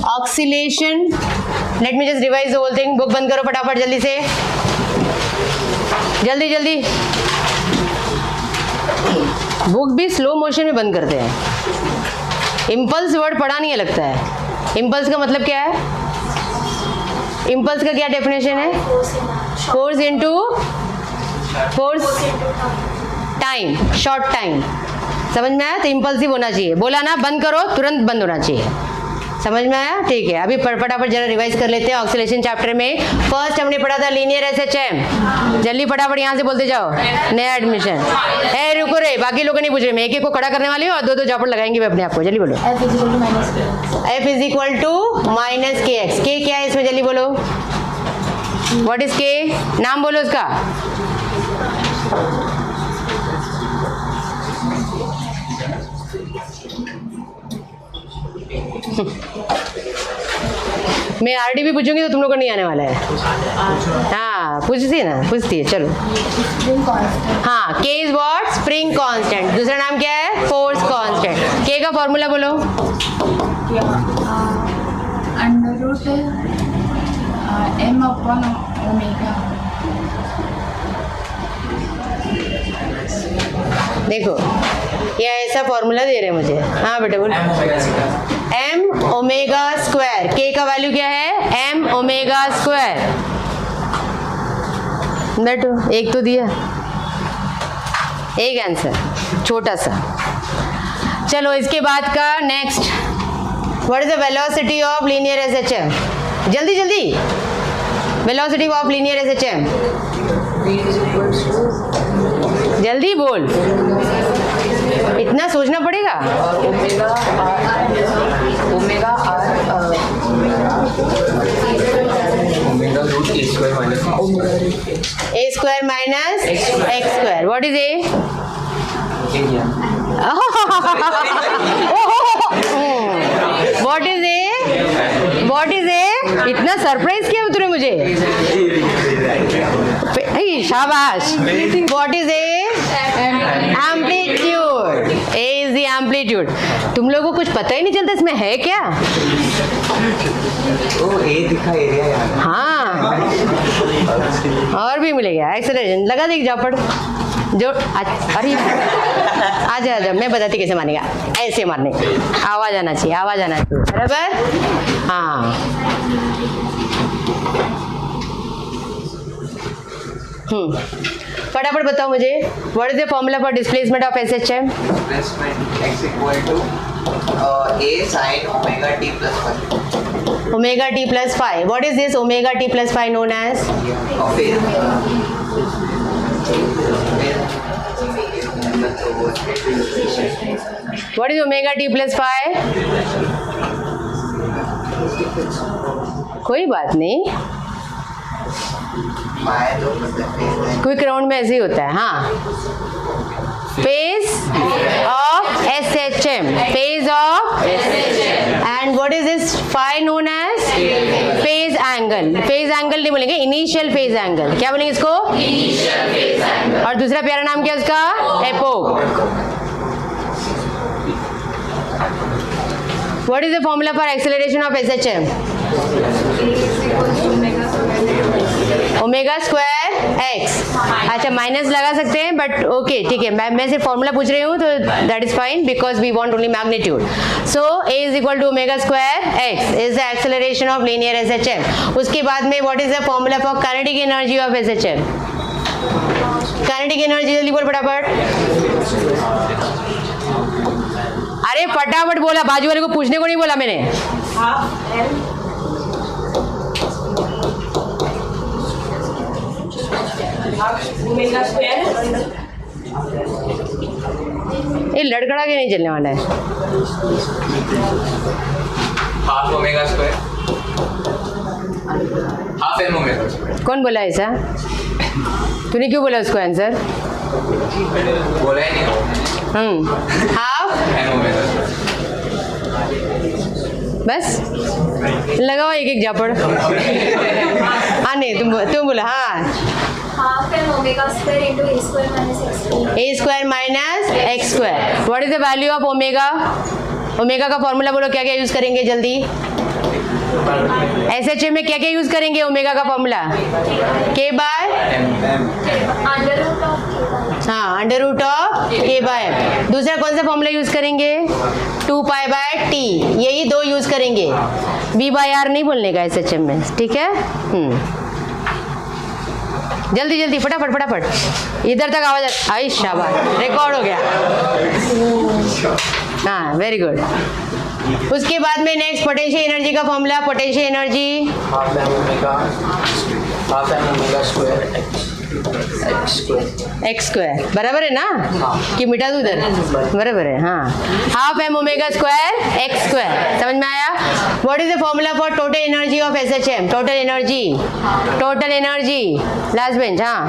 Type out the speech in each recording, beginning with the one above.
Oscillation, let me just revise the whole thing. Book बंद करो फटाफट जल्दी से, जल्दी जल्दी. बुक भी स्लो मोशन में बंद करते हैं. इम्पल्स वर्ड पढ़ा नहीं है लगता है. इम्पल्स का मतलब क्या है? इम्पल्स का क्या डेफिनेशन है? Force into force time, short time. समझ में आया? तो इम्पल्सिव होना चाहिए. बोला ना बंद करो, तुरंत बंद होना चाहिए. समझ में आया? ठीक है. अभी फटाफट जरा रिवाइज कर लेते हैं. ऑक्सीलेशन चैप्टर में फर्स्ट हमने पढ़ा था लीनियर एसएचएम. जल्दी फटाफट यहाँ से बोलते जाओ. नया एडमिशन है. रुको रे, बाकी लोग नहीं पूछ रहे. मैं एक एक को खड़ा करने वाली हूँ और दो दो झापड़ लगाएंगे मैं अपने आप को. जल्दी बोलो. F is equal to minus k x. K क्या है इसमें? जल्दी बोलो. व्हाट इज के? नाम बोलो उसका. मैं आरडी भी पूछूंगी तो तुम लोग को नहीं आने वाला है. हाँ पूछती है ना, पूछती है. चलो. हाँ, के इज व्हाट? Spring constant. दूसरा नाम क्या है? Force constant. के का फॉर्मूला बोलो. Under m upon omega. देखो ये ऐसा फॉर्मूला दे रहे हैं मुझे. हाँ बेटा बोलो. M omega square. के का वैल्यू क्या है? M omega square. बैठो, एक तो दिया, एक आंसर छोटा सा. चलो इसके बाद का next. What is the velocity of linear SHM? जल्दी जल्दी. Velocity of linear SHM. जल्दी बोल. इतना सोचना पड़ेगा. Omega A square minus x square. What is a? What is a? What is a? इतना सरप्राइज किया तूने मुझे. शाबाश. What is a? Amplitude. A is the amplitude. तुम लोगों को कुछ पता ही नहीं चलता इसमें है क्या. ए दिखा एरिया यार. हाँ और भी मिलेगा. एक्सेलरेशन लगा देगी झापड़ जो. अरे आजा आजा, मैं बताती कैसे मारेगा. ऐसे मारने, आवाज आना चाहिए, आवाज आना चाहिए. बराबर. हाँ फटाफट बताओ मुझे. What is the formula for displacement of SHM? Displacement x equal to a sin omega t plus 5. Omega t plus 5. What is this omega t plus 5 known as? What is omega t plus 5? कोई बात नहीं, quick round में ऐसे ही होता है. हाँ, phase of SHM. Phase of and what is this phi known as? Phase angle. Phase angle नहीं बोलेंगे, इनिशियल फेज एंगल. क्या बोलेंगे इसको? Initial phase angle. और दूसरा प्यारा नाम क्या है उसका? Epoch. What is the formula for acceleration of SHM? Omega square x. अच्छा माइनस लगा सकते हैं बट ओके ठीक है. मैं सिर्फ फॉर्मूला पूछ रही हूँ तो that is fine because we want only magnitude. So a is equal to omega square x is the acceleration of linear SHM. उसके बाद में what is the formula for kinetic energy of SHM? Kinetic energy जल्दी बोल फटाफट. अरे फटाफट बोला, बाजू वाले को पूछने को नहीं बोला मैंने. ये लड़खड़ा के नहीं चलने वाला है. Half omega square, half M omega square. कौन बोला ऐसा? तूने क्यों बोला उसको आंसर? बोला ही नहीं. Half M omega square. बस लगाओ एक एक झापड़. हाँ नहीं तुम बोला. हाँ half m omega square into a square minus x square. a square minus x square. What is the value of omega? Omega का फॉर्मूला बोलो, क्या क्या यूज करेंगे जल्दी। SHM में क्या क्या यूज करेंगे ओमेगा का formula? K by under root of हाँ under root of K by M। दूसरा कौन सा फॉर्मूला यूज करेंगे? 2 पाई बाय T, यही दो यूज करेंगे। V बाय R नहीं बोलने का SHM में, ठीक है। जल्दी जल्दी फटाफट फटाफट, इधर तक आवाज आई, शाबाश रिकॉर्ड हो गया। हाँ वेरी गुड। उसके बाद में नेक्स्ट पोटेंशियल एनर्जी का formula, potential energy half M omega square x square, बराबर है ना? कि मिटा दूं उधर? बराबर है हाँ। Half M omega square x square, समझ में आया? What is the formula for total energy of SHM? Total energy last bench. हाँ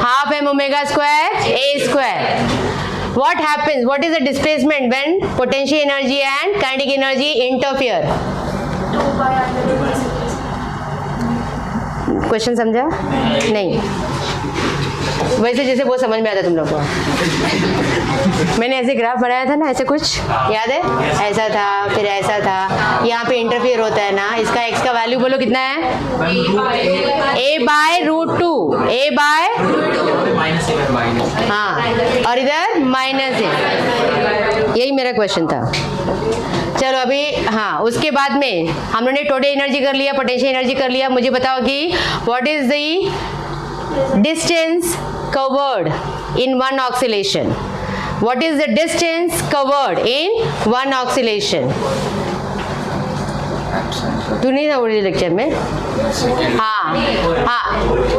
half M omega square A square. What happens? What is the displacement when potential energy and kinetic energy interfere? 2 by under root question समझा? नहीं, वैसे जैसे वो समझ में आता तुम लोग को। मैंने ऐसे ग्राफ बनाया था ना, ऐसे कुछ याद है? ऐसा था, फिर ऐसा था, यहाँ पे इंटरफियर होता है ना। इसका x का वैल्यू बोलो कितना है? A by root 2, A by हाँ, और इधर माइनस है। यही मेरा क्वेश्चन था। चलो अभी हाँ, उसके बाद में हम लोगों ने टोटल एनर्जी कर लिया, पोटेंशियल एनर्जी कर लिया। मुझे बताओ कि what is the distance covered in one oscillation? What is the distance covered in one oscillation? तू नहीं था ओरिजिनल लेक्चर में? हाँ हाँ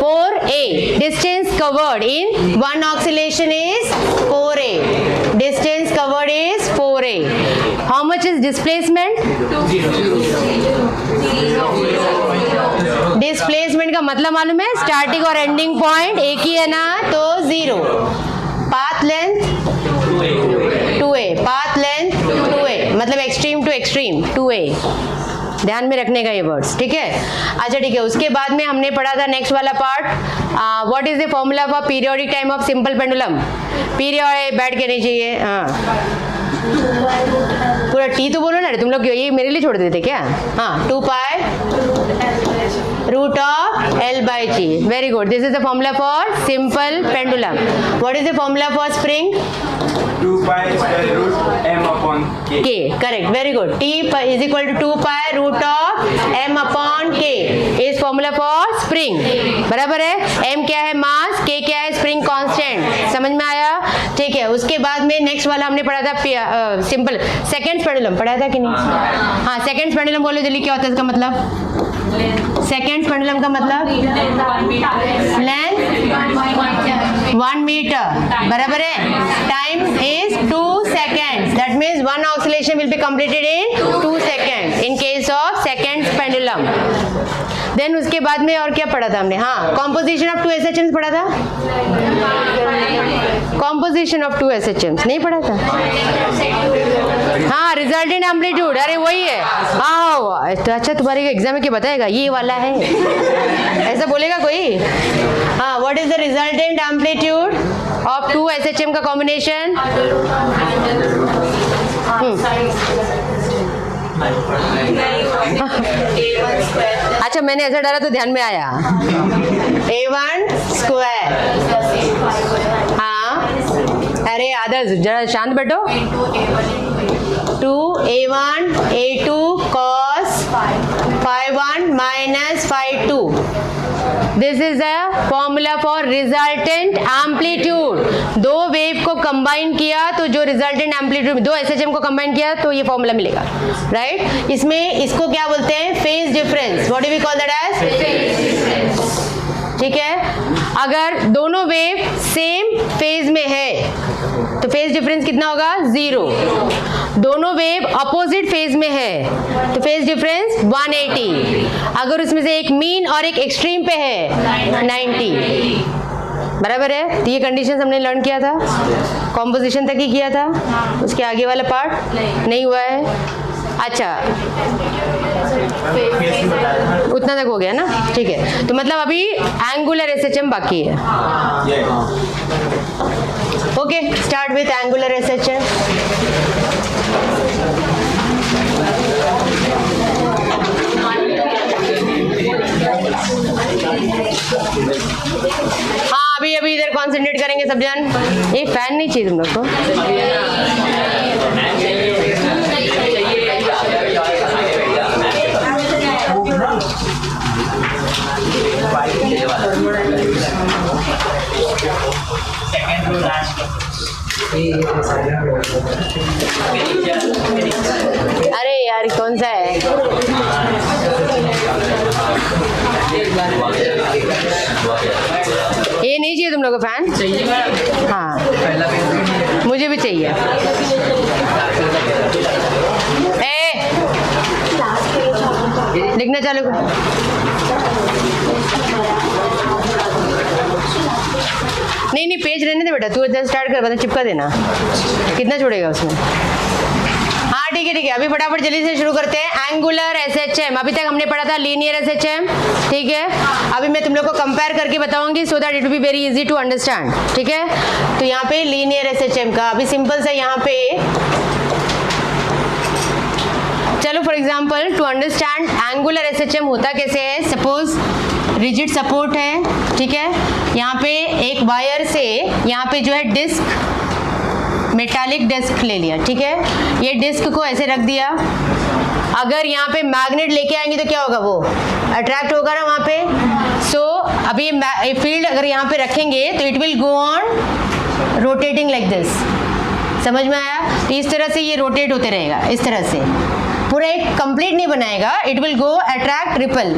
4a, distance covered in one oscillation is 4a, distance covered is 4a. How much is displacement? Displacement का मतलब मालूम है? स्टार्टिंग और एंडिंग पॉइंट एक ही है ना, तो 0। Path length 2a, path length 2a, मतलब एक्सट्रीम टू एक्सट्रीम 2a। ध्यान में रखने का ये वर्ड्स, ठीक है। अच्छा ठीक है, उसके बाद में हमने पढ़ा था नेक्स्ट वाला part, what is the formula for periodic time of simple pendulum? Period बैठ के नहीं चाहिए, हाँ पूरा टी तो बोलो ना तुम लोग, ये मेरे लिए छोड़ देते क्या? हाँ 2 pi root of L by G। Very good, this is the formula for simple pendulum. What is the formula for spring? 2 pi square root m upon k. K, correct, very good. T is equal to 2 pi root of m upon k is formula for spring, बराबर है। m क्या है? मास, k क्या है? Spring constant. समझ में आया? ठीक है। उसके बाद में नेक्स्ट वाला हमने पढ़ा था सिंपल सेकंड पेंडुलम, पढ़ा था कि नहीं? हाँ सेकंड पेंडुलम बोलो जल्दी, क्या होता है इसका मतलब? सेकंड पेंडुलम का मतलब लेंथ 1 मीटर, बराबर है। Time is 2 seconds, that means one oscillation will be completed in 2 seconds in case of second pendulum. Then उसके बाद में और क्या पढ़ा था हमने? हाँ composition of 2 SHMs पढ़ा था। composition of 2 SHMs नहीं पढ़ा था? हाँ resultant amplitude, अरे वही है। हाँ तो अच्छा तुम्हारे एग्जाम में क्या बताएगा? ये वाला है, ऐसा बोलेगा कोई? हाँ what is the resultant amplitude of 2 SHM का combination? अच्छा मैंने ऐसा डाला तो ध्यान में आया। A1 स्क्वायर, हाँ अरे आदर्श जरा शांत बैठो। 2A1 A2 cos phi1 minus phi2। This is the formula for resultant amplitude. दो वेव को कंबाइन किया तो जो रिजल्टेंट एम्पलीट्यूड, दो SHM को कंबाइन किया तो ये फॉर्मूला मिलेगा, राइट? इसमें इसको क्या बोलते हैं? Phase difference. What do we call that as? Phase difference, ठीक है। अगर दोनों वेव सेम फेज में है तो फेज डिफरेंस कितना होगा? 0। दोनों वेव अपोजिट फेज में है तो फेज डिफरेंस 180। अगर उसमें से एक मीन और एक एक्सट्रीम पे है 90, बराबर है। तो ये कंडीशन हमने लर्न किया था, कॉम्पोजिशन तक ही किया था, उसके आगे वाला पार्ट नहीं हुआ है। अच्छा उतना तक हो गया ना, ठीक है। तो मतलब अभी एंगुलर SHM बाकी है, okay. Okay start with angular SHM. हाँ अभी अभी इधर कॉन्सेंट्रेट करेंगे सब जन। ये फैन नहीं चाहिए तुम लोग को? अरे यार कौन सा है? ये नहीं चाहिए तुम लोग को फैन? हाँ मुझे भी चाहिए। ए लिखना चालू नहीं पेज रहने दे बेटा, तू इधर स्टार्ट कर, बता चिपका देना, कितना छोड़ेगा उसमें। हाँ ठीक है अभी फटाफट जल्दी से शुरू करते हैं। एंगुलर एसएचएम, अभी तक हमने पढ़ा था लीनियर एसएचएम, ठीक है। अभी मैं तुम लोग को कंपेयर करके बताऊंगी so that it will be very easy to understand, ठीक है। तो यहाँ पे लीनियर एसएचएम का अभी सिंपल सा यहाँ पे चलो for example to understand angular SHM होता कैसे है। सपोज रिजिड सपोर्ट है, ठीक है। यहाँ पे एक वायर से यहाँ पे जो है डिस्क, मेटालिक डिस्क ले लिया, ठीक है। ये डिस्क को ऐसे रख दिया। अगर यहाँ पे मैग्नेट लेके आएंगे तो क्या होगा, वो अट्रैक्ट होगा ना वहाँ पे। सो अभी फील्ड अगर यहाँ पे रखेंगे तो it will go on rotating like this, समझ में आया। तो इस तरह से ये रोटेट होते रहेगा, इस तरह से पूरा एक कंप्लीट नहीं बनाएगा। It will go attract ripple,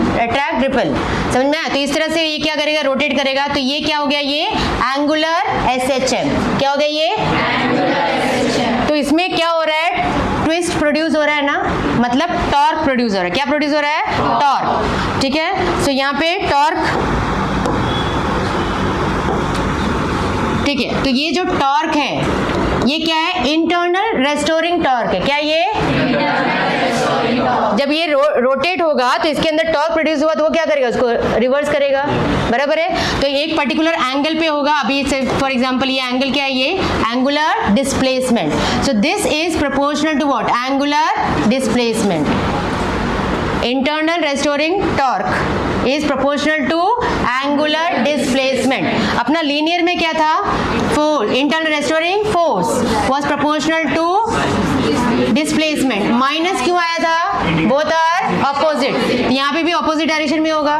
समझ में आया। तो इस तरह से ये क्या करेगा, रोटेट करेगा। तो ये क्या हो गया, ये एंगुलर एसएचएम। क्या हो गया ये? तो इसमें क्या हो रहा है, ट्विस्ट प्रोड्यूस हो रहा है ना, मतलब टॉर्क प्रोड्यूस हो रहा है। क्या प्रोड्यूस हो रहा है, टॉर्क, ठीक है। सो यहाँ पे टॉर्क, ठीक है। तो ये जो टॉर्क है ये क्या है, इंटरनल रेस्टोरिंग टॉर्क है। क्या ये? जब ये रोटेट होगा तो इसके अंदर टॉर्क प्रोड्यूस हुआ तो वो क्या करेगा, उसको रिवर्स करेगा, बराबर है। तो एक पर्टिकुलर एंगल पे होगा। अभी फॉर एग्जांपल ये एंगल क्या है, ये angular displacement. So this is proportional to what, angular displacement. Internal restoring torque is proportional to angular displacement. अपना लीनियर में क्या था, force, internal restoring force was proportional to displacement. Minus क्यों आया था, बोथ आर ऑपोजिट। यहाँ पे भी ऑपोजिट डायरेक्शन में होगा,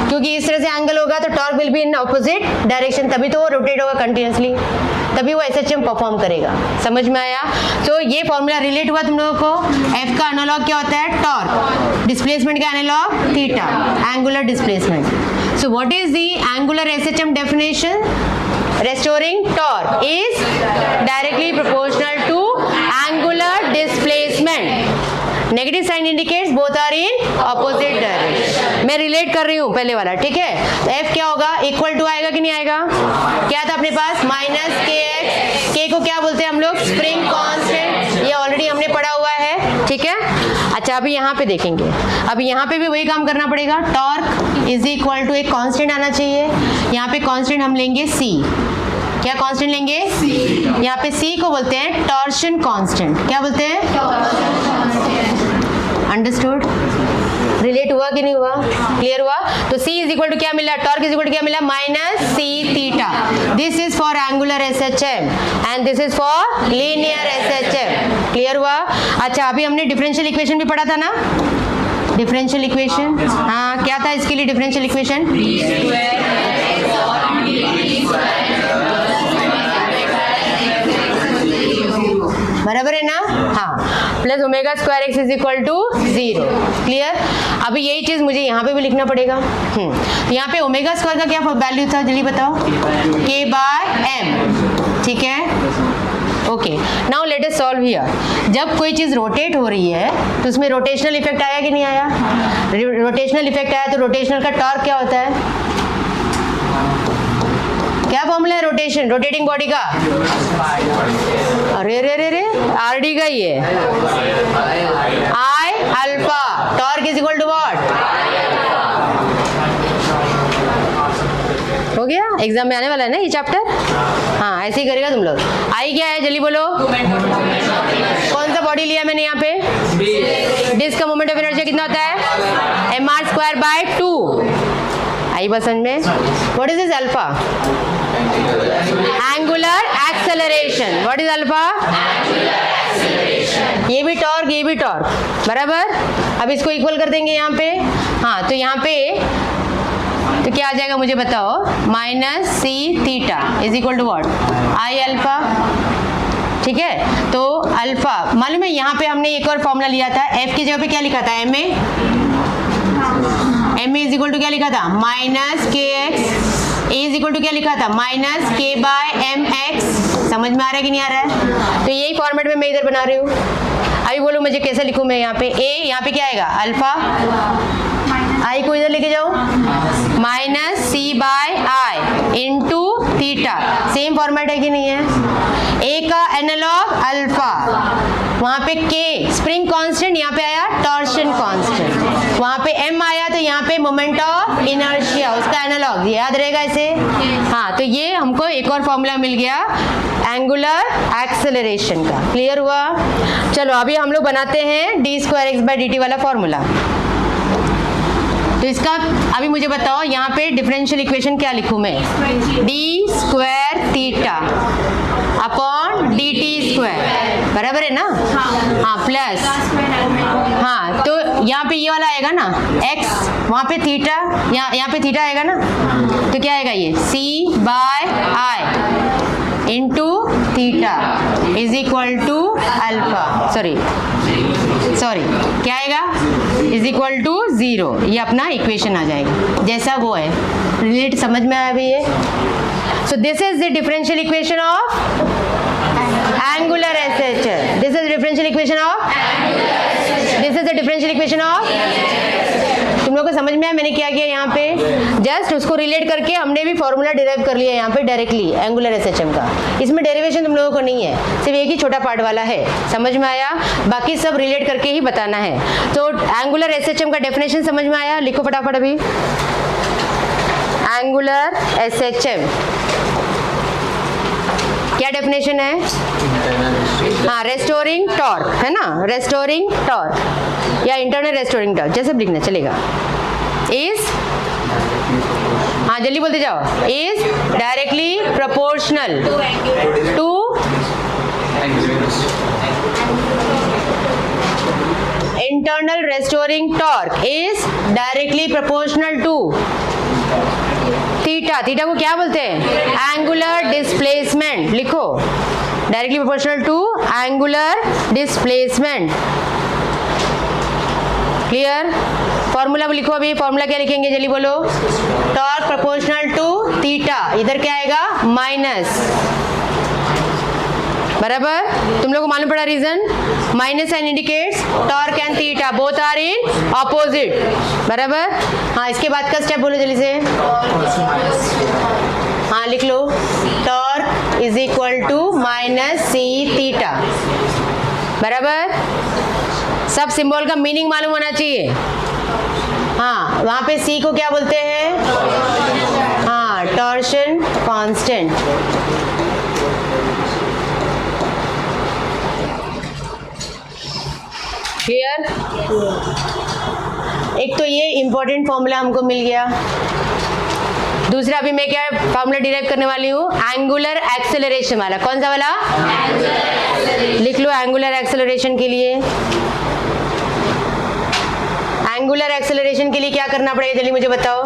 क्योंकि इस तरह से एंगल होगा तो torque will be in opposite direction, तभी तो वो रोटेट होगा कंटिन्यूसली, तभी वो एसएचएम परफॉर्म करेगा। समझ में आया। तो ये फॉर्मूला रिलेट हुआ तुम लोगों को। एफ का एनालॉग क्या होता है, टॉर्क। डिस्प्लेसमेंट का analog theta, angular displacement. So what is the angular SHM definition? Restoring torque is directly proportional to angular displacement. Negative sign indicates both are in opposite direction. मैं relate कर रही हूँ पहले वाला, ठीक है। तो F क्या होगा, इक्वल टू आएगा कि नहीं आएगा? क्या था अपने पास, माइनस के एक्स। के को क्या बोलते हैं हम लोग, स्प्रिंग कांस्टेंट। ये ऑलरेडी हमने पढ़ा हुआ है, ठीक है। अच्छा अभी यहाँ पे देखेंगे, अभी यहाँ पे भी वही काम करना पड़ेगा। टॉर्क इज इक्वल टू एक कांस्टेंट आना चाहिए। यहाँ पे कांस्टेंट हम लेंगे C। क्या कांस्टेंट लेंगे, C। यहाँ पे C को बोलते हैं टॉर्शन कांस्टेंट। क्या बोलते हैं, अंडरस्टूड। रिलेट हुआ कि नहीं हुआ, क्लियर हुआ। तो C इज इक्वल टू क्या मिला, टॉर्क इज इक्वल टू क्या मिला, minus C theta. This is for angular SHM and this is for linear SHM. Clear हुआ। अच्छा अभी हमने डिफरेंशियल इक्वेशन भी पढ़ा था ना, डिफरेंशियल इक्वेशन। हाँ क्या था इसके लिए डिफरेंशियल इक्वेशन, बराबर है ना। हाँ plus omega square x is equal to 0। Clear. अभी यही चीज मुझे यहाँ पे भी लिखना पड़ेगा। यहाँ पे ओमेगा स्क्वायर का क्या वैल्यू था, जल्दी बताओ, k बाय m, ठीक है। Okay now let us solve here. जब कोई चीज रोटेट हो रही है तो उसमें रोटेशनल इफेक्ट आया कि नहीं आया, रोटेशनल इफेक्ट आया तो रोटेशनल का टॉर्क क्या होता है, क्या फॉर्मूला है रोटेशन, रोटेटिंग बॉडी का, अरे रे रे रे आरडी का ही है, I alpha. Torque is equal to what, हो गया, एग्जाम में आने वाला है ना ये चैप्टर। हाँ ऐसे ही करेगा तुम लोग। आई क्या है जल्दी बोलो। कौन सा बॉडी लिया मैंने यहाँ पे? डिस्क का मोमेंट ऑफ इनर्शिया कितना होता है? mr²/2। आई बात समझ में? What is this alpha? Angular acceleration. What is alpha? ये भी टॉर्क, ये भी टॉर्क, बराबर। अब इसको इक्वल कर देंगे यहाँ पे। हाँ तो यहाँ पे तो क्या आ जाएगा मुझे बताओ? -c θ is equal to what? I alpha. ठीक है, तो अल्फा मालूम है यहाँ पे हमने एक और फॉर्मूला लिया था। एफ की जगह पे क्या लिखा था? M a is equal to क्या लिखा था? -kx। A is equal to क्या लिखा था? -k/mx। समझ में आ रहा है कि नहीं आ रहा है? तो यही फॉर्मेट में मैं इधर बना रही हूँ। अभी बोलो मुझे कैसे लिखूँ मैं यहाँ पे? ए यहाँ पे क्या आएगा? अल्फा। आई को इधर लेके जाओ, -c/i into theta. Same format है कि नहीं है? ए का एनालॉग अल्फा, वहाँ पे के स्प्रिंग कांस्टेंट, यहाँ पे आया टॉर्शन कांस्टेंट, वहाँ पे एम आया तो यहाँ पे मोमेंट ऑफ इनर्शिया, उसका एनालॉग याद रहेगा इसे। हाँ तो ये हमको एक और फॉर्मूला मिल गया एंगुलर एक्सेलरेशन का। क्लियर हुआ? चलो अभी हम लोग बनाते हैं d²x/dt वाला फॉर्मूला। तो इसका अभी मुझे बताओ यहाँ पे डिफरेंशियल इक्वेशन क्या लिखूँ मैं? d² θ अपॉन dt², बराबर है ना? हाँ प्लस, हाँ तो यहाँ पे ये वाला आएगा ना x, वहाँ पे थीटा, यहाँ पे थीटा आएगा ना, तो क्या आएगा ये? c/i into theta is equal to alpha, sorry क्या आएगा? Is equal to 0। ये अपना इक्वेशन आ जाएगा, जैसा वो है। रिलेट समझ में आया अभी ये? सो this is the differential equation of angular SHM। This is differential equation of, this is the differential equation of. तुम लोग को समझ में आया मैंने क्या किया यहाँ पे? जस्ट उसको रिलेट करके हमने भी फॉर्मूला डिराइव कर लिया यहाँ पे डायरेक्टली एंगुलर SHM का। इसमें डेरिवेशन तुम लोगों को नहीं है, सिर्फ एक ही छोटा पार्ट वाला है। समझ में आया? बाकी सब रिलेट करके ही बताना है। तो एंगुलर SHM का डेफिनेशन समझ में आया? लिखो फटाफट अभी। एंगुलर SHM क्या डेफिनेशन है? हाँ रेस्टोरिंग टॉर्क है ना, रेस्टोरिंग टॉर्क या इंटरनल रेस्टोरिंग टॉर्क, जैसे भी लिखना चलेगा। इज, हाँ जल्दी बोलते जाओ, is directly proportional to internal restoring torque is directly proportional to theta. Theta को क्या बोलते हैं? Angular displacement. लिखो, directly proportional to angular displacement. Clear? Formula लिखो अभी। फॉर्मूला क्या लिखेंगे जल्दी बोलो? टॉर्क प्रोपोर्शनल टू थीटा, इधर क्या आएगा? माइनस, बराबर। तुम लोग को मालूम पड़ा reason? Minus sign indicates torque and theta both are in opposite, बराबर। हाँ इसके बाद का स्टेप बोलो जल्दी से। हाँ लिख लो, torque is equal to -c θ, बराबर। सब सिंबल का मीनिंग मालूम होना चाहिए। हाँ वहाँ पे c को क्या बोलते हैं? हाँ टॉर्शन कांस्टेंट। क्लियर? एक तो ये इंपॉर्टेंट फॉर्मूला हमको मिल गया। दूसरा अभी मैं क्या फॉर्मूला डिराइव करने वाली हूँ? एंगुलर एक्सेलरेशन वाला। कौन सा वाला? लिख लो एंगुलर एक्सेलरेशन के लिए। एंगुलर एक्सेलरेशन के लिए क्या करना पड़ेगा जल्दी मुझे बताओ?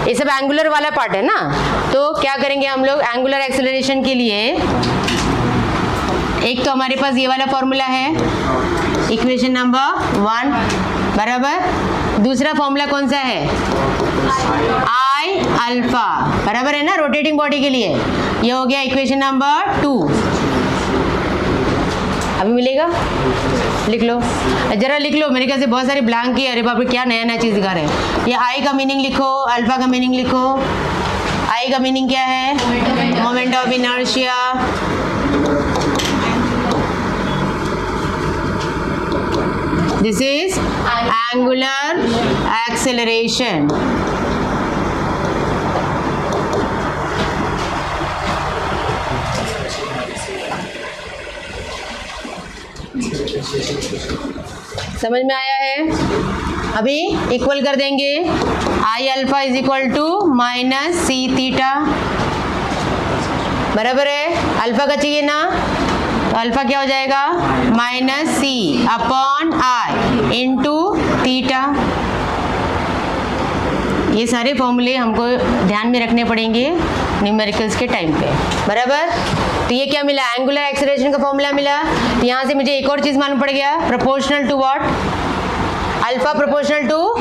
ये सब एंगुलर वाला पार्ट है ना, तो क्या करेंगे हम लोग एंगुलर एक्सेलरेशन के लिए? एक तो हमारे पास ये वाला फॉर्मूला है, इक्वेशन नंबर 1, बराबर। दूसरा फॉर्मूला कौन सा है? आई अल्फा, बराबर है ना, रोटेटिंग बॉडी के लिए। ये हो गया इक्वेशन नंबर 2। अभी मिलेगा? लिख लो जरा, लिख लो। मेरे ख्याल से बहुत सारी ब्लैंक की। अरे बाप रे क्या नया नया चीज दिखा रहे हैं। ये आई का मीनिंग लिखो, अल्फा का मीनिंग लिखो। आई का मीनिंग क्या है? Moment of inertia. This is angular acceleration. समझ में आया है? अभी इक्वल कर देंगे, I alpha is equal to minus c theta, बराबर है? अल्फा का चाहिए ना, तो अल्फा क्या हो जाएगा? Minus c upon I into theta. ये सारे फॉर्मूले हमको ध्यान में रखने पड़ेंगे न्यूमेरिकल्स के टाइम पे, बराबर? तो ये क्या मिला? एंगुलर एक्सेलरेशन का फॉर्मूला मिला। तो यहाँ से मुझे एक और चीज़ मालूम पड़ गया, proportional to what? Alpha proportional to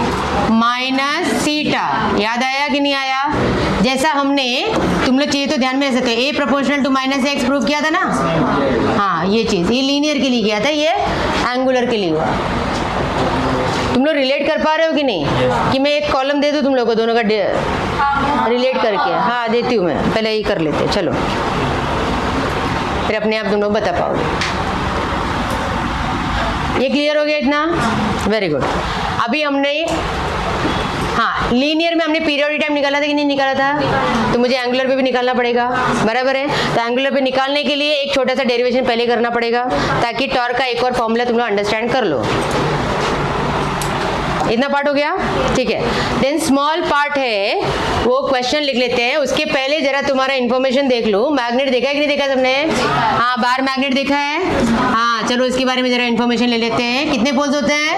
minus theta. याद आया कि नहीं आया? जैसा हमने, तुम लोग चाहिए तो ध्यान में रख सकते हो, a proportional to minus x prove किया था ना? हाँ, ये चीज़, ये लीनियर के लिए किया था, ये एंगुलर के लिए हुआ। तुम लोग रिलेट कर पा रहे हो कि नहीं? कि मैं एक कॉलम दे दूँ तुम लोग को दोनों का रिलेट करके? हाँ, देती हूँ मैं, पहले ही कर लेते हैं, चलो, फिर अपने आप तुम लोग बता पाओगे। ये क्लियर हो गया इतना? Very good. अभी हमने, हाँ, लीनियर में हमने पीरियोडिक टाइम निकाला था कि नहीं निकाला था? तो मुझे एंगुलर पे भी निकालना पड़ेगा, बराबर है? तो एंगुलर पे निकालने के लिए एक छोटा सा डेरिवेशन पहले करना पड़ेगा, ताकि टॉर्क का एक और फॉर्मूला तुम लोग अंडरस्टैंड कर लो। इतना पार्ट हो गया, ठीक है। देन स्मॉल पार्ट है, वो क्वेश्चन लिख लेते हैं। उसके पहले जरा तुम्हारा इन्फॉर्मेशन देख लो। मैग्नेट देखा है कि नहीं देखा सबने? हाँ, बार मैग्नेट देखा है? हाँ, चलो इसके बारे में जरा इन्फॉर्मेशन ले लेते हैं। कितने पोल्स होते हैं?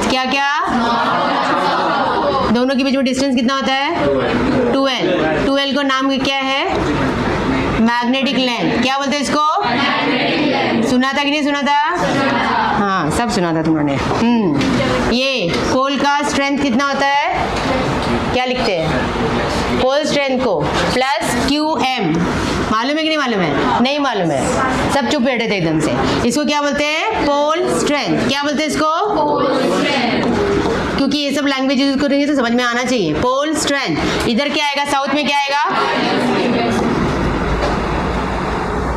क्या क्या? दोनों के बीच में डिस्टेंस कितना होता है? 2L। 2L को नाम क्या है? Magnetic length. क्या बोलते हैं इसको? सुना था कि नहीं सुना था? हाँ, सब सुना था तुमने। ये पोल का स्ट्रेंथ कितना होता है? क्या लिखते हैं? पोल स्ट्रेंथ को प्लस QM। मालूम है कि नहीं मालूम है? नहीं मालूम है, सब चुप बैठे थे एकदम से। इसको क्या बोलते हैं? Pole strength. क्या बोलते हैं इसको? क्योंकि ये सब लैंग्वेज यूज करेंगे तो समझ में आना चाहिए। Pole strength. इधर क्या आएगा? साउथ में क्या आएगा?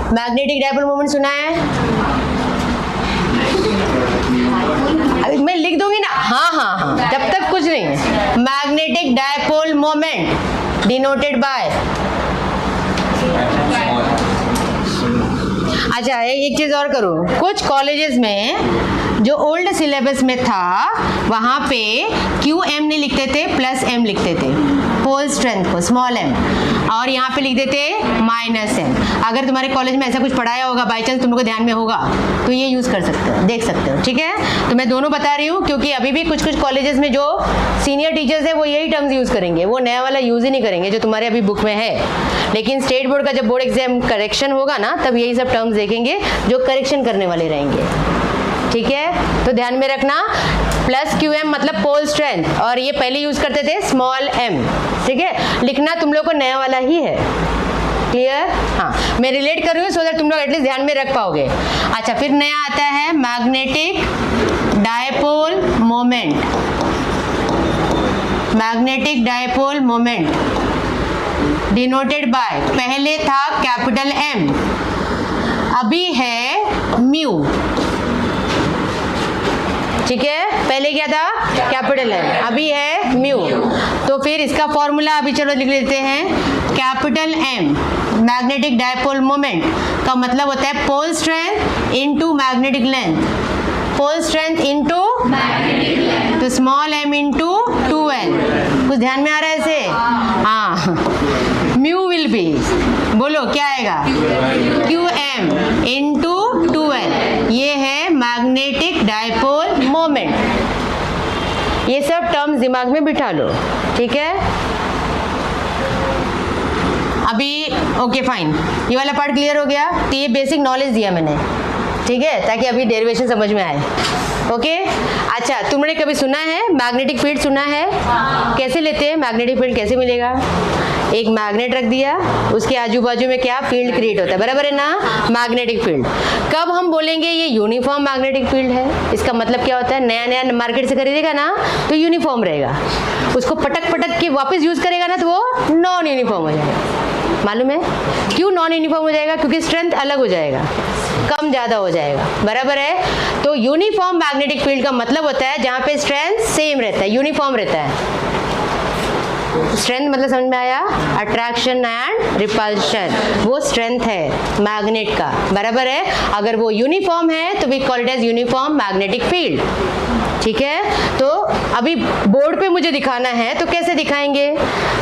मैग्नेटिक डायपोल मोमेंट सुना है? मैं लिख दूंगी ना, हाँ हाँ हाँ, जब तक कुछ नहीं है। Magnetic dipole moment denoted by, अच्छा एक चीज और करो, कुछ कॉलेजेस में जो ओल्ड सिलेबस में था वहां पे QM नहीं लिखते थे, प्लस M लिखते थे पोल स्ट्रेंथ को, स्मॉल m, और यहाँ पे लिख देते -m। अगर तुम्हारे कॉलेज में ऐसा कुछ पढ़ाया होगा, बाई चांस तुम लोग को ध्यान में होगा, तो ये यूज़ कर सकते हो, देख सकते हो, ठीक है। तो मैं दोनों बता रही हूँ, क्योंकि अभी भी कुछ कुछ कॉलेजेस में जो सीनियर टीचर्स है वो यही टर्म्स यूज़ करेंगे, वो नया वाला यूज़ ही नहीं करेंगे जो तुम्हारे अभी बुक में है। लेकिन स्टेट बोर्ड का जब बोर्ड एग्जाम करेक्शन होगा ना, तब यही सब टर्म्स देखेंगे जो करेक्शन करने वाले रहेंगे, ठीक है। तो ध्यान में रखना, प्लस QM मतलब पोल स्ट्रेंथ, और ये पहले यूज करते थे स्मॉल m, ठीक है। लिखना तुम लोग को नया वाला ही है, क्लियर? हाँ, मैं रिलेट कर रही हूँ सो दैट तुम लोग एटलीस्ट ध्यान में रख पाओगे। अच्छा, फिर नया आता है magnetic dipole moment. Magnetic dipole moment denoted by, पहले था कैपिटल M, अभी है म्यू, ठीक है। पहले क्या था? कैपिटल M, अभी है म्यू। तो फिर इसका फॉर्मूला अभी चलो लिख लेते हैं। Capital M magnetic dipole moment का मतलब होता है pole strength into magnetic length, pole strength into magnetic length, तो स्मॉल m इनटू 2L। कुछ ध्यान में आ रहा है ऐसे? हाँ, म्यू विल बी, बोलो क्या आएगा? QM into 2L। ये है मैग्नेटिक डायपोल मोमेंट। ये सब टर्म्स दिमाग में बिठा लो, ठीक है। अभी ओके फाइन, ये वाला पार्ट क्लियर हो गया। तो ये बेसिक नॉलेज दिया मैंने, ठीक है, ताकि अभी डेरिवेशन समझ में आए, ओके। अच्छा, तुमने कभी सुना है मैग्नेटिक फील्ड? सुना है? कैसे लेते हैं मैग्नेटिक फील्ड? कैसे मिलेगा? एक मैग्नेट रख दिया, उसके आजू बाजू में क्या फील्ड क्रिएट होता है, बराबर है ना? Magnetic field. कब हम बोलेंगे ये यूनिफॉर्म मैग्नेटिक फील्ड है? इसका मतलब क्या होता है? नया नया मार्केट से खरीदेगा ना तो यूनिफॉर्म रहेगा, उसको पटक पटक के वापस यूज करेगा ना तो वो नॉन यूनिफॉर्म हो जाएगा। मालूम है क्यों नॉन यूनिफॉर्म हो जाएगा? क्योंकि स्ट्रेंथ अलग हो जाएगा, कम ज्यादा हो जाएगा, बराबर है। तो यूनिफॉर्म मैग्नेटिक फील्ड का मतलब होता है जहां पे स्ट्रेंथ सेम रहता है, यूनिफॉर्म रहता है, स्ट्रेंथ मतलब समझ में आया, अट्रैक्शन एंड रिपल्शन, वो स्ट्रेंथ है मैग्नेट का, बराबर है। अगर वो यूनिफॉर्म है तो we call it as uniform magnetic field, ठीक है। तो अभी बोर्ड पे मुझे दिखाना है तो कैसे दिखाएंगे,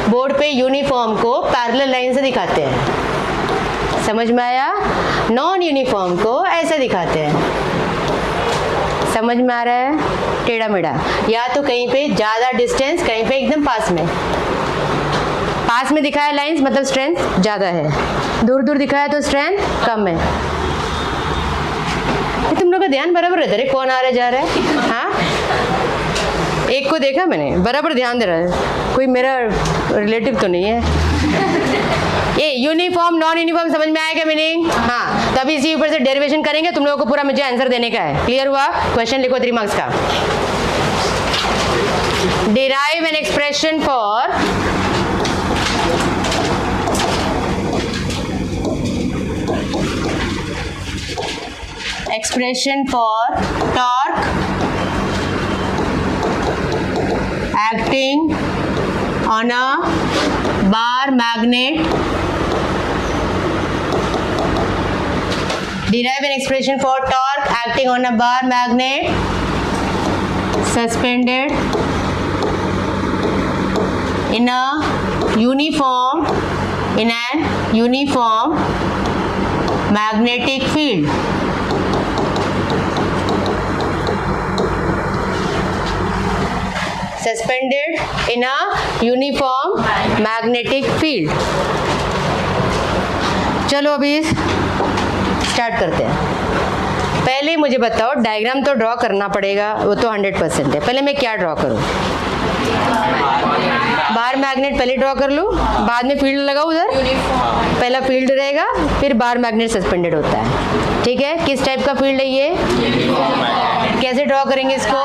बोर्ड पे यूनिफॉर्म को पैरेलल लाइन से दिखाते हैं, समझ में आया। नॉन यूनिफॉर्म को ऐसे दिखाते हैं, समझ में आ रहा है, टेढ़ा मेढ़ा, या तो कहीं पे ज़्यादा डिस्टेंस, कहीं पे एकदम पास में। पास में दिखाया लाइंस मतलब स्ट्रेंथ ज़्यादा है, दूर दूर दिखाया तो स्ट्रेंथ कम है। तुम लोग का ध्यान बराबर रहता है, कौन आ रहा जा रहा है, हाँ एक को देखा मैंने बराबर ध्यान दे रहा है, कोई मेरा रिलेटिव तो नहीं है। ये यूनिफॉर्म नॉन यूनिफॉर्म समझ में आएगा मीनिंग, हाँ। तो अभी इसी ऊपर से डेरिवेशन करेंगे, तुम लोगों को पूरा मुझे आंसर देने का है, क्लियर हुआ। क्वेश्चन लिखो 3 मार्क्स का। Derive an expression for torque acting on a bar magnet. Derive an expression for torque acting on a bar magnet suspended in an uniform magnetic field. Suspended in a uniform magnetic field. चलो अभी start करते हैं। पहले मुझे बताओ, diagram तो draw करना पड़ेगा, वो तो 100% है। पहले मैं क्या ड्रॉ करूं, बार मैग्नेट पहले ड्रॉ कर लूं, बाद में फील्ड लगाऊं उधर, पहला फील्ड रहेगा फिर बार मैग्नेट सस्पेंडेड होता है, ठीक है। किस टाइप का फील्ड है ये, कैसे ड्रॉ करेंगे इसको,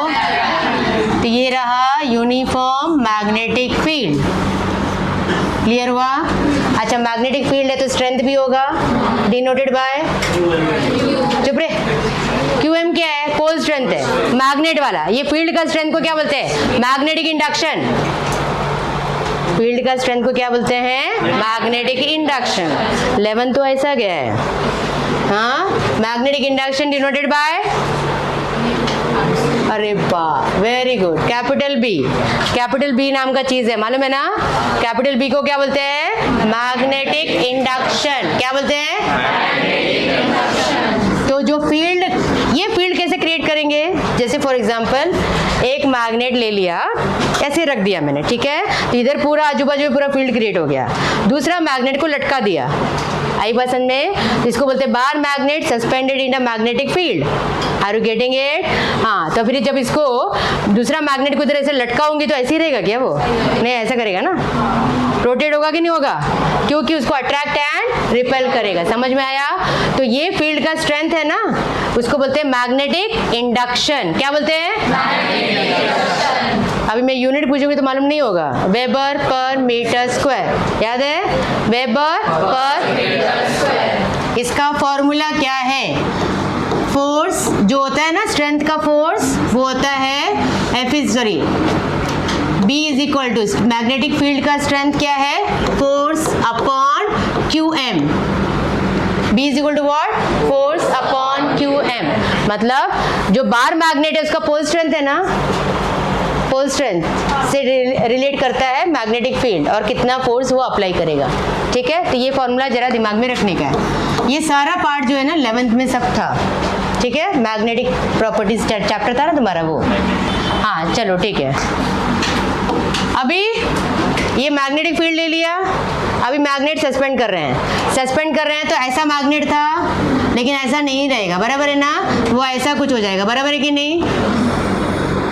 तो ये रहा यूनिफॉर्म मैग्नेटिक फील्ड, क्लियर हुआ। अच्छा मैग्नेटिक फील्ड है तो स्ट्रेंथ भी होगा, डिनोटेड बाय, चुप रे, QM क्या है, पोल स्ट्रेंथ है, मैग्नेट वाला। ये फील्ड का स्ट्रेंथ को क्या बोलते हैं, मैग्नेटिक इंडक्शन। फील्ड का स्ट्रेंथ को क्या बोलते हैं, मैग्नेटिक इंडक्शन। 11 तो ऐसा गया है, हाँ। मैग्नेटिक इंडक्शन डिनोटेड बाय, अरे वाह वेरी गुड, कैपिटल बी नाम का चीज है, मालूम है ना। कैपिटल बी को क्या बोलते हैं, मैग्नेटिक इंडक्शन। क्या बोलते हैं, तो जो फील्ड, ये फील्ड कैसे क्रिएट करेंगे, जैसे फॉर एग्जांपल एक मैग्नेट ले लिया, ऐसे रख दिया मैंने, ठीक है, तो इधर पूरा आजू बाजू में पूरा फील्ड क्रिएट हो गया। दूसरा मैग्नेट को लटका दिया, आई पसंद में, तो इसको बोलते हैं bar magnet suspended in a magnetic field. Are you getting it, हाँ। तो फिर जब इसको दूसरा मैग्नेट को इधर ऐसे लटकाऊंगी तो ऐसे ही रहेगा क्या, वो नहीं ऐसा करेगा ना, रोटेट होगा कि नहीं होगा, क्योंकि उसको अट्रैक्ट एंड रिपेल करेगा, समझ में आया। तो ये फील्ड का स्ट्रेंथ है ना, उसको बोलते हैं मैग्नेटिक इंडक्शन। क्या बोलते हैं, अभी मैं यूनिट पूछूंगी तो मालूम नहीं होगा, वेबर पर मीटर स्क्वायर, याद है, वेबर पर मीटर स्क्वायर। इसका फॉर्मूला क्या है, फोर्स जो होता है ना, स्ट्रेंथ का फोर्स वो होता है B is equal to, magnetic field का स्ट्रेंथ क्या है, force upon QM। B is equal to what, force upon QM। मतलब जो बार मैग्नेट है उसका पोल स्ट्रेंथ है ना, पोल स्ट्रेंथ से रिलेट करता है मैग्नेटिक फील्ड और कितना फोर्स वो अप्लाई करेगा, ठीक है। तो ये फॉर्मूला जरा दिमाग में रखने का है। ये सारा पार्ट जो है ना 11th में सब था, ठीक है, मैग्नेटिक प्रॉपर्टीज चैप्टर था ना तुम्हारा वो, हाँ चलो ठीक है। अभी ये मैग्नेटिक फील्ड ले लिया, अभी मैग्नेट सस्पेंड कर रहे हैं, तो ऐसा मैग्नेट था लेकिन ऐसा नहीं रहेगा, बराबर है ना, वो ऐसा कुछ हो जाएगा, बराबर है कि नहीं।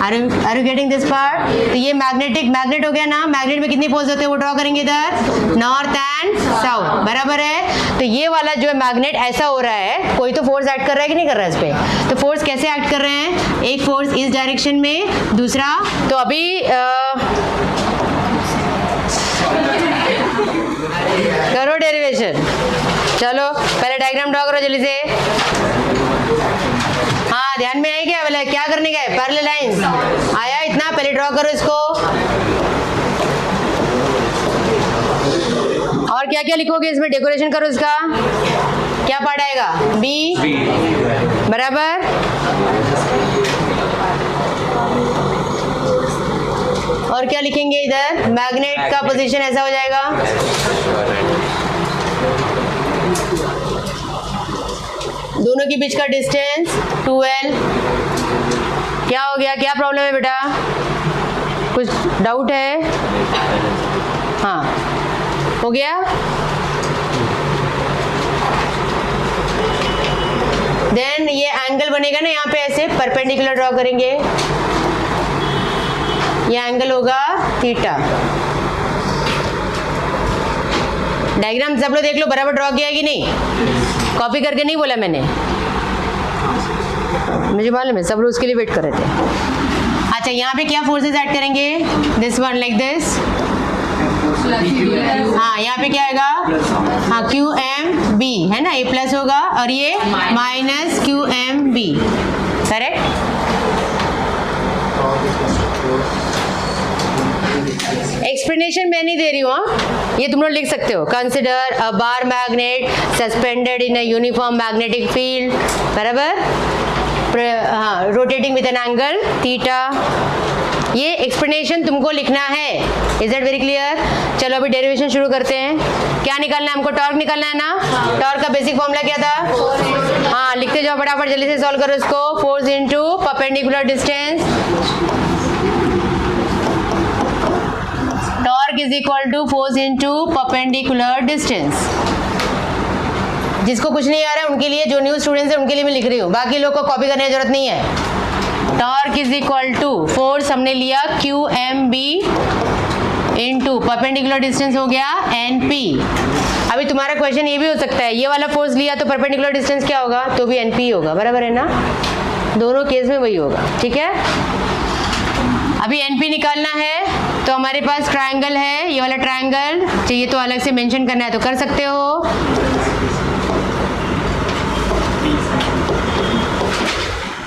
Are you getting this part. तो ये मैग्नेट हो गया ना, मैग्नेट में कितनी पोल्स होते हैं वो ड्रॉ करेंगे इधर, नॉर्थ एंड साउथ, बराबर है। तो ये वाला जो है मैग्नेट ऐसा हो रहा है, कोई तो फोर्स एक्ट कर रहा है कि नहीं कर रहा है इस पे, तो फोर्स कैसे एक्ट कर रहे हैं, एक फोर्स इस डायरेक्शन में, दूसरा, तो अभी करो डेरिवेशन, चलो पहले डायग्राम ड्रॉ करो जल्दी से। हाँ ध्यान में आई क्या, बोले क्या करने का है, पैरेलल लाइंस आया इतना, पहले ड्रॉ करो इसको। क्या क्या लिखोगे इसमें, डेकोरेशन करो इसका, क्या पार्ट आएगा, बी बराबर, और क्या लिखेंगे इधर, मैग्नेट का पोजीशन ऐसा हो जाएगा, दोनों के बीच का डिस्टेंस 2L। क्या हो गया, क्या प्रॉब्लम है बेटा, कुछ डाउट है, हाँ हो गया। देन ये एंगल बनेगा ना यहाँ पे, ऐसे परपेंडिकुलर ड्रॉ करेंगे, ये एंगल होगा थीटा। डायग्राम सब लोग देख लो, बराबर ड्रॉ किया कि नहीं, कॉपी करके नहीं बोला मैंने, मुझे मालूम है सब लोग उसके लिए वेट कर रहे थे। अच्छा यहाँ पे क्या फोर्सेस ऐड करेंगे, दिस वन लाइक दिस, हाँ यहाँ पे क्या आएगा, हाँ QMB है ना, A प्लस होगा और ये माइनस QMB, करेक्ट। एक्सप्लेनेशन मैं नहीं दे रही हूँ, ये तुम लोग लिख सकते हो, consider a bar magnet suspended in a uniform magnetic field, बराबर, हाँ rotating with an angle theta, ये एक्सप्लेनेशन तुमको लिखना है। Is that very clear. चलो अभी डेरिवेशन शुरू करते हैं। क्या निकालना है हमको, टॉर्क निकालना है ना। टॉर्क का बेसिक फॉर्मूला क्या था, हाँ लिखते जाओ फटाफट, जल्दी से सॉल्व करो इसको। Force into perpendicular distance, torque is equal to force into perpendicular distance. जिसको कुछ नहीं आ रहा है उनके लिए, जो न्यू स्टूडेंट्स है उनके लिए मैं लिख रही हूँ, बाकी लोग को कॉपी करने की जरूरत नहीं है। Torque is equal to force हमने लिया QMB इनटू परपेंडिकुलर डिस्टेंस हो गया NP। अभी तुम्हारा क्वेश्चन ये भी हो सकता है, ये वाला फोर्स लिया तो परपेंडिकुलर डिस्टेंस क्या होगा, तो भी NP होगा, बराबर है ना। दोनों केस में वही होगा, ठीक है। अभी NP निकालना है तो हमारे पास ट्रायंगल है, ये वाला ट्रायंगल चाहिए तो अलग से मेंशन करना है तो कर सकते हो।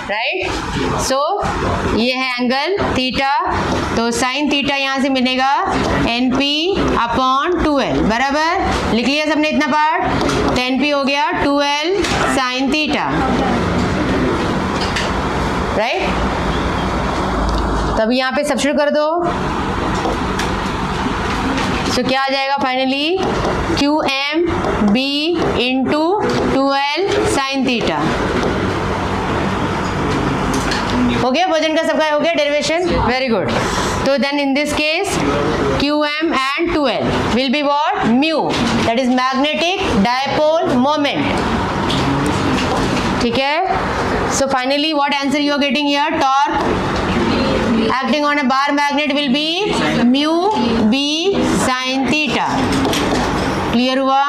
राइट, सो ये है एंगल थीटा, तो साइन थीटा यहाँ से मिलेगा NP अपॉन 2L, बराबर। लिख लिया सबने इतना पार्ट, तो NP हो गया 2L साइन थीटा, राइट। तब यहाँ पे सब्स्टिट्यूट कर दो, तो क्या आ जाएगा finally, QMB into 2L sine theta. हो गया, वजन का सबका हो गया डेरिवेशन, वेरी गुड। तो then in this case QM and 2L will be what, mu, that is magnetic dipole moment, ठीक है। So finally what answer you are getting here, torque acting on a bar magnet will be mu b sin theta। Clear हुआ।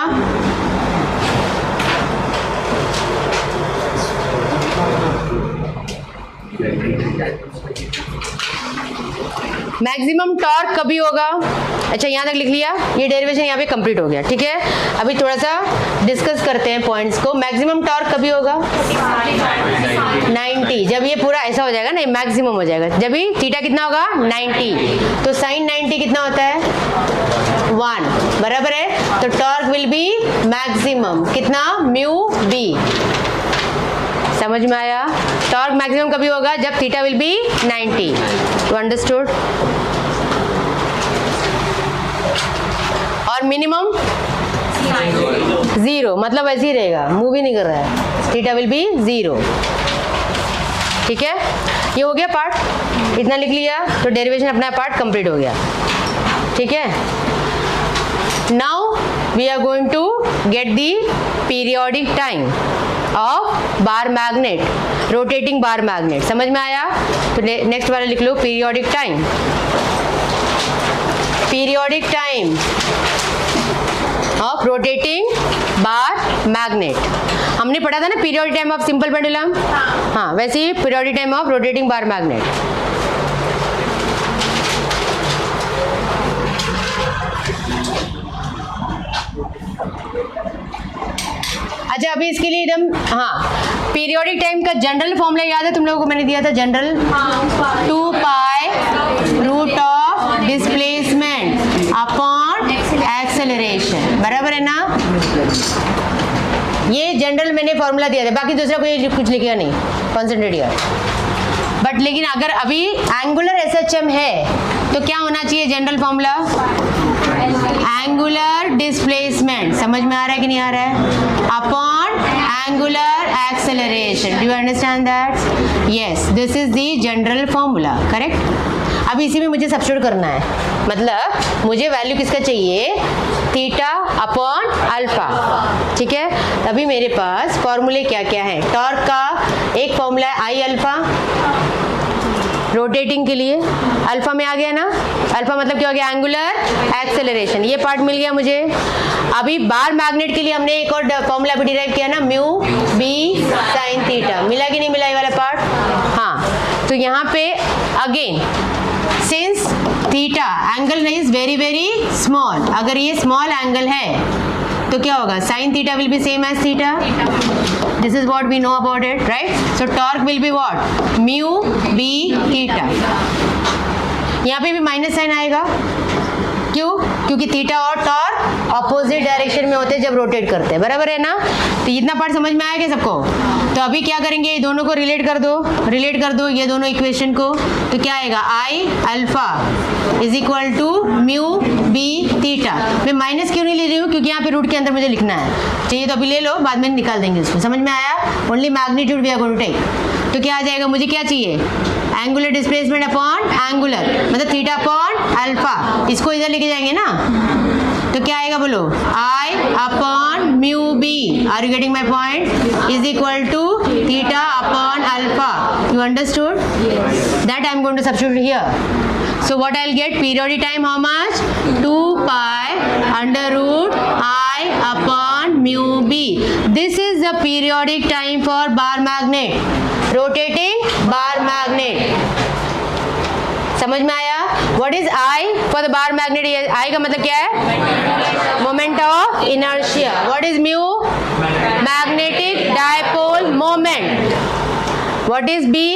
Maximum torque कभी होगा, अच्छा यहाँ तक लिख लिया, ये डेरिवेशन यहाँ पे कंप्लीट हो गया, ठीक है। अभी थोड़ा सा डिस्कस करते हैं पॉइंट्स को। मैक्सिमम टॉर्क कभी होगा, 90, जब ये पूरा ऐसा हो जाएगा ना, मैक्सिमम हो जाएगा जब भी थीटा कितना होगा 90, तो साइन 90 कितना होता है 1, बराबर है। तो टॉर्क विल बी मैक्सिमम कितना, म्यू बी। समझ में आया। टॉर्क मैक्सिमम कभी होगा, जब theta will B 90। You understood. और मिनिमम 0, मतलब ऐसे ही रहेगा, मूव ही नहीं कर रहा है, थीटा विल बी 0, ठीक है। ये हो गया पार्ट, इतना लिख लिया तो डेरिवेशन अपना पार्ट कंप्लीट हो गया, ठीक है। Now we are going to get the periodic time of bar magnet, rotating bar magnet. समझ में आया। तो नेक्स्ट वाला लिख लो, periodic time. Periodic time of rotating bar magnet, हमने पढ़ा था ना periodic time of simple pendulum, हाँ वैसे ही periodic time of rotating bar magnet. अच्छा अभी इसके लिए एकदम, हाँ पीरियोडिक टाइम का जनरल फॉर्मूला याद है तुम लोगों को, मैंने दिया था general, 2 pi root of displacement upon acceleration, बराबर बराबर है ना? ये जनरल मैंने फॉर्मूला दिया था, बाकी दूसरा कोई कुछ लिखा नहीं, कॉन्सेंट्रेट किया। बट लेकिन अगर अभी एंगुलर SHM है तो क्या होना चाहिए जनरल फॉर्मूला? एंगुलर डिस्प्लेसमेंट, समझ में आ रहा है कि नहीं आ रहा है? Upon angular acceleration, do you understand that? Yes, this is the general formula, correct. अब इसी में मुझे सब्स्टिट्यूट करना है, मतलब मुझे वैल्यू किसका चाहिए? थीटा अपॉन अल्फा, ठीक है। अभी मेरे पास फॉर्मूले क्या क्या है? टॉर्क का एक फॉर्मूला है आई अल्फा, रोटेटिंग के लिए अल्फा में आ गया ना, अल्फा मतलब क्या हो गया? एंगुलर एक्सेलरेशन, ये पार्ट मिल गया मुझे। अभी बार मैग्नेट के लिए हमने एक और फॉर्मूला भी डिराइव किया ना, म्यू बी साइन थीटा, मिला कि नहीं मिला ये वाला पार्ट? हाँ, तो यहाँ पे again since theta angle is very very small, अगर ये स्मॉल एंगल है तो क्या होगा? Sine theta will be same as theta, this is what we know about it, right? So torque will be what? Mu B theta. यहाँ पे भी minus sign आएगा, क्यों? क्योंकि थीटा और टॉर्क ऑपोजिट डायरेक्शन में होते हैं जब रोटेट करते हैं, बराबर है ना? तो इतना पार्ट समझ में आएगा सबको? तो अभी क्या करेंगे, ये दोनों को रिलेट कर दो ये दोनों इक्वेशन को, तो क्या आएगा? I alpha is equal to mu B theta. मैं माइनस क्यों नहीं ले रही हूँ? क्योंकि यहाँ पे रूट के अंदर मुझे लिखना है, चाहिए तो अभी ले लो, बाद में निकाल देंगे उसको, समझ में आया? Only magnitude we are going to take. तो क्या आ जाएगा? मुझे क्या चाहिए? एंगुलर डिस्प्लेसमेंट अपॉन एंगुलर, मतलब थीटा अपॉन अल्फा, इसको इधर लेके जाएंगे ना, तो क्या आएगा बोलो? I upon mu B, are you getting my point? Is equal to theta upon alpha, you understood? That I am going to substitute here. So what I will get? Periodic time how much? 2 pi under root I upon mu B. This is the periodic time for bar magnet, rotating bar magnet, समझ में आया? What is I for the bar magnet? I का मतलब क्या है? Moment of inertia. What is mu? Magnetic dipole moment. What is B?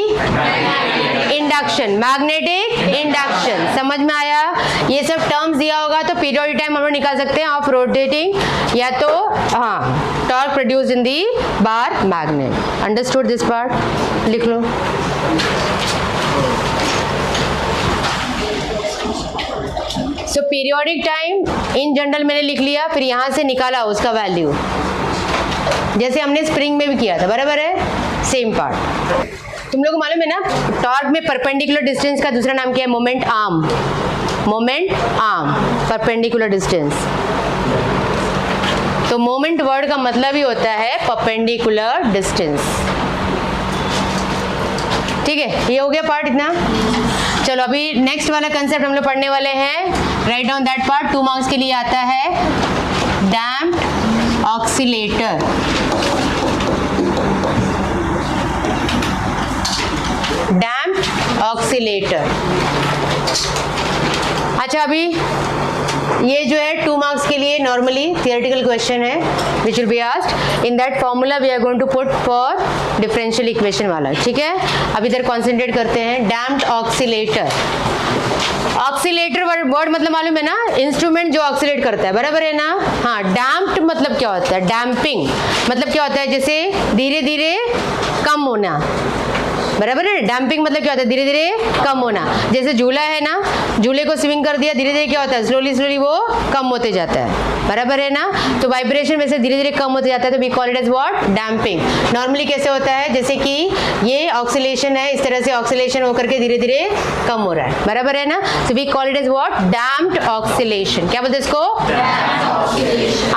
Induction, magnetic induction, समझ में आया? ये सब टर्म्स दिया होगा तो पीरियोडिक टाइम हम लोग निकाल सकते हैं ऑफ रोटेटिंग, या तो हाँ torque produce in the bar magnet. Understood this part? लिख लो। सो पीरियोडिक टाइम इन जनरल मैंने लिख लिया, फिर यहाँ से निकाला उसका वैल्यू, जैसे हमने स्प्रिंग में भी किया था, बराबर है? Same part. तुम लोग को मालूम है ना, टॉर्क में परपेंडिकुलर डिस्टेंस का दूसरा नाम क्या है? Moment arm, moment arm, perpendicular distance. तो मोमेंट वर्ड का मतलब ही होता है परपेंडिकुलर डिस्टेंस, ठीक है? ये हो गया पार्ट इतना। चलो अभी नेक्स्ट वाला कंसेप्ट हम लोग पढ़ने वाले हैं, write down that part, 2 marks के लिए आता है, डैम्प्ड ऑक्सीलेटर। डैम्प्ड ऑक्सीलेटर, अच्छा अभी ये जो है 2 मार्क्स के लिए नॉर्मली थियोरेटिकल क्वेश्चन है which will be asked in that formula we are going to put for differential equation वाला, ठीक है? अब इधर कॉन्सेंट्रेट करते हैं। डैम्प्ड ऑक्सीलेटर, ऑक्सीलेटर वर्ड मतलब मालूम है ना? इंस्ट्रूमेंट जो ऑक्सीलेट करता है, बराबर है ना? हाँ, डैम्प्ड मतलब क्या होता है? डैम्पिंग मतलब क्या होता है? जैसे धीरे धीरे कम होना, बराबर है? डैम्पिंग मतलब क्या होता है? धीरे धीरे कम होना। जैसे झूला है ना, झूले को स्विंग कर दिया, धीरे धीरे क्या होता है? स्लोली स्लोली वो कम होते जाता है, बराबर है ना? तो वाइब्रेशन में से धीरे धीरे कम होते जाता है, तो we call it as what? Damping. Normally कैसे होता है? जैसे कि ये ऑक्सीलेशन है, इस तरह से ऑक्सीलेशन होकर के धीरे धीरे कम हो रहा है, बराबर है ना? तो we call it as what? Damped oscillation. क्या बोलते हैं इसको?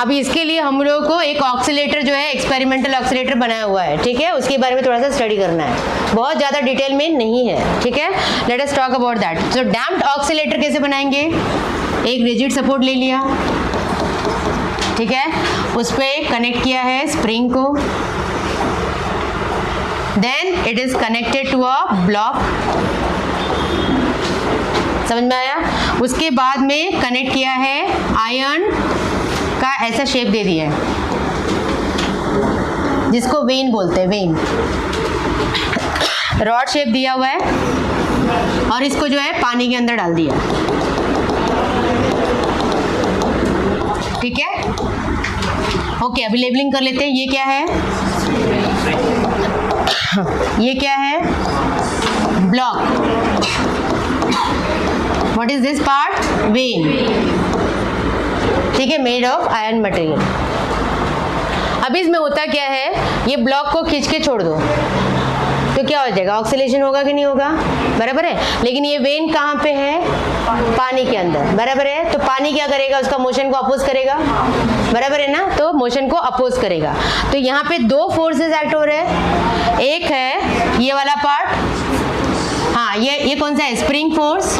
अभी इसके लिए हम लोगों को एक ऑक्सीलेटर जो है एक्सपेरिमेंटल ऑक्सीलेटर बनाया हुआ है, ठीक है? उसके बारे में थोड़ा सा स्टडी करना है, बहुत ज्यादा डिटेल में नहीं है, ठीक है? Let us talk about that. So damped oscillator कैसे बनाएंगे? एक रिजिड सपोर्ट ले लिया, ठीक है? उस पर कनेक्ट किया है स्प्रिंग को, then it is connected to a block, समझ में आया? उसके बाद में कनेक्ट किया है आयरन का, ऐसा शेप दे दिया है जिसको वेन बोलते हैं, वेन रॉड शेप दिया हुआ है, और इसको जो है पानी के अंदर डाल दिया, ठीक है? ओके, अभी लेबलिंग कर लेते हैं। ये क्या है? ये क्या है? Block. What is this part? When. ठीक है, मेड ऑफ आयरन मटेरियल। अभी इसमें होता क्या है, ये ब्लॉक को खींच के छोड़ दो तो क्या हो जाएगा? ऑक्सीडेशन होगा कि नहीं होगा? बराबर है। लेकिन ये वेन कहाँ पे है? पानी के अंदर। बराबर है। तो पानी क्या करेगा? उसका मोशन को अपोज करेगा। बराबर है ना? तो मोशन को अपोज करेगा। तो यहाँ पे दो फोर्सेस एक्ट हो रहे हैं। एक है ये वाला पार्ट, हाँ, ये कौन सा है? Spring force.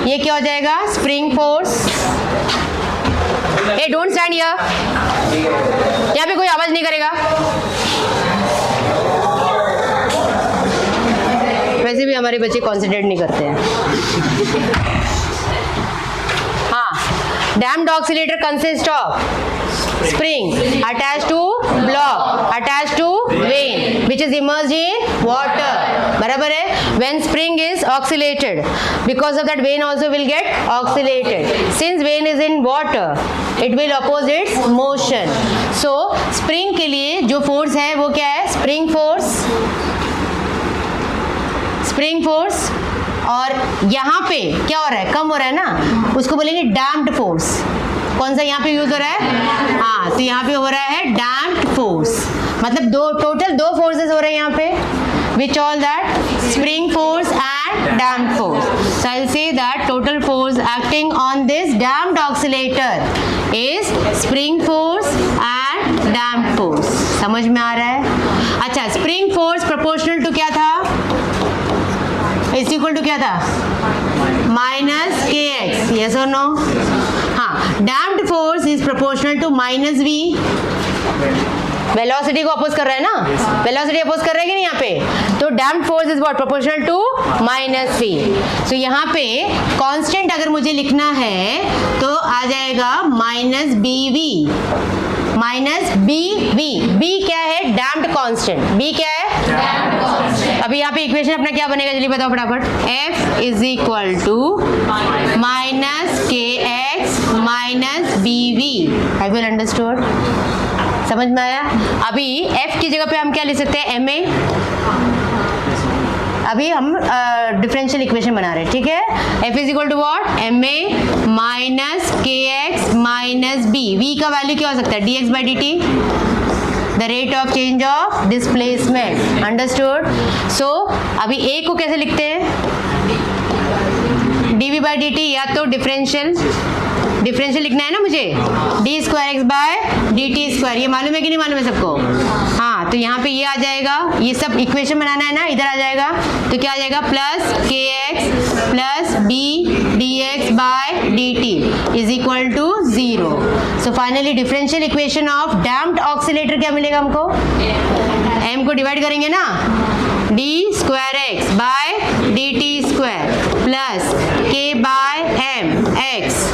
ये क्या हो जाएगा? Spring force. A don't stand here, यहाँ पे कोई आवाज नहीं करेगा। वैसे भी हमारे बच्चे कॉन्सेंट्रेट नहीं करते हैं। हाँ, damped oscillator consist of spring attached to block attached to vane which is immersed in water. बराबर है। when spring is oscillated, because of that vein also will get oscillated. Since vein is in water, it will oppose its motion. So spring के लिए जो force है वो क्या है? Spring force. Spring force. और यहाँ पे क्या हो रहा है? कम हो रहा है ना, उसको बोलेंगे डैम्प्ड फोर्स। कौन सा यहाँ पे यूज हो रहा है? हाँ, तो यहाँ पे हो रहा है डैम्प्ड फोर्स। मतलब टोटल दो फोर्सेस हो रहे हैं यहाँ पे, which all that spring force and damped force. So I'll say that total force acting on this damped oscillator is spring force and damped force. समझ में आ रहा है? अच्छा, spring force proportional to क्या था? is equal to क्या था? minus kx. Yes or no? हाँ, damped force is proportional to minus v. Velocity को अपोज कर रहा है ना? वेलोसिटी अपोज कर रहा है कि नहीं यहाँ पे? तो damped force is what? Proportional to minus v. So यहाँ पे कांस्टेंट अगर मुझे लिखना है तो आ जाएगा minus b v. Minus b v. B क्या है? Damped constant. बी क्या है? Damped constant. अभी यहाँ पे इक्वेशन अपना क्या बनेगा? जल्दी बताओ फटाफट। F is equal to minus k x minus b v. Have you understood? समझ में आया? अभी f की जगह पे हम क्या लिख सकते हैं? ma। अभी हम डिफरेंशियल इक्वेशन बना रहे हैं, ठीक है? f is equal to what? ma minus k x minus b. v का वैल्यू क्या हो सकता है? dx by dt, the rate of change of displacement. Understood? So अभी a को कैसे लिखते हैं? dv बाई dt, या तो डिफरेंशियल लिखना है ना मुझे, d square x by d t square. ये मालूम है कि नहीं मालूम है सबको? हाँ, तो यहाँ पे ये आ जाएगा, ये सब इक्वेशन बनाना है ना, इधर आ जाएगा तो क्या आ जाएगा? Plus k x plus b d x by d t is equal to 0। So finally differential equation of damped oscillator क्या मिलेगा हमको? m को डिवाइड करेंगे ना, d square x by d t square plus k by m x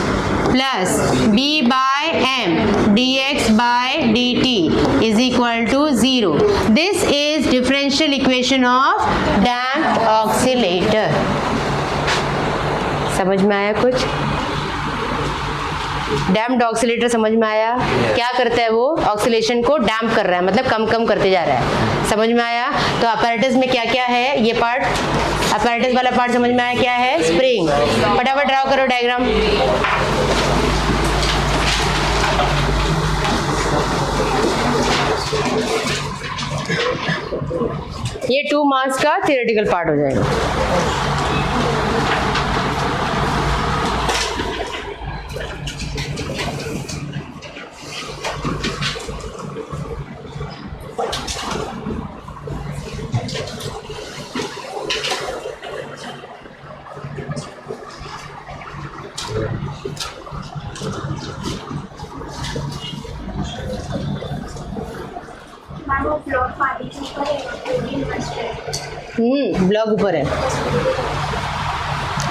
plus b by m dx by dt is equal to 0. This is differential equation of damped oscillator. समझ में आया कुछ? Damped oscillator समझ में आया? क्या करता है वो? ऑक्सीलेशन को डैम्प कर रहा है, मतलब कम कम करते जा रहा है। समझ में आया? तो अपैरेटस में क्या क्या है? ये पार्ट, अपैरेटस वाला पार्ट समझ में आया क्या है? स्प्रिंग। फटाफट ड्रॉ करो डायग्राम। ये 2 मार्क्स का थियोरेटिकल पार्ट हो जाएगा। ब्लॉक पानी के ऊपर है, ब्लॉक ऊपर है,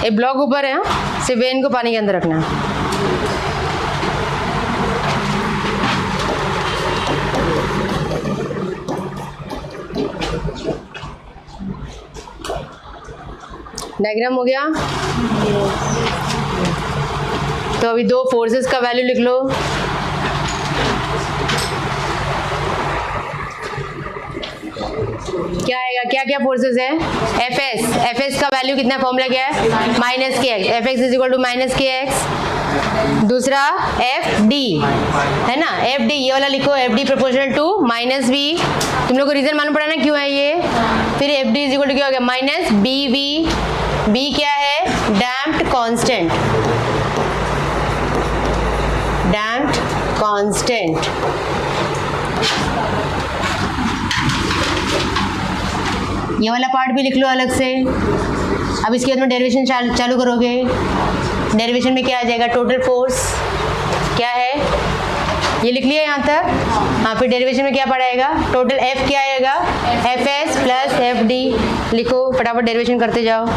ये ब्लॉक ऊपर है। सिर्फ वेन को पानी के अंदर रखना है। डायग्राम हो गया? तो अभी 2 फोर्सेस का वैल्यू लिख लो। क्या आएगा, क्या क्या फोर्सेस है, एफ एस का वैल्यू कितना, फॉर्मूला क्या है, minus k x, F x is equal to minus k x. दूसरा एफ डी है ना, एफ डी ये वाला लिखो, F D proportional to minus b, तुम लोग को रीजन मालूम पड़ा ना क्यों है ये। फिर F D is equal to क्या हो गया, माइनस बी वी, बी क्या है, डैम्प्ड कांस्टेंट, डैम्प्ड कांस्टेंट। ये वाला पार्ट भी लिख लो अलग से। अब इसके बाद में डेरिवेशन चालू करोगे, डेरिवेशन में क्या आ जाएगा, टोटल फोर्स क्या है, ये लिख लिया यहाँ तक। हाँ, फिर डेरिवेशन में क्या पड़ेगा, टोटल एफ क्या आएगा, F S plus F D, लिखो फटाफट डेरिवेशन करते जाओ।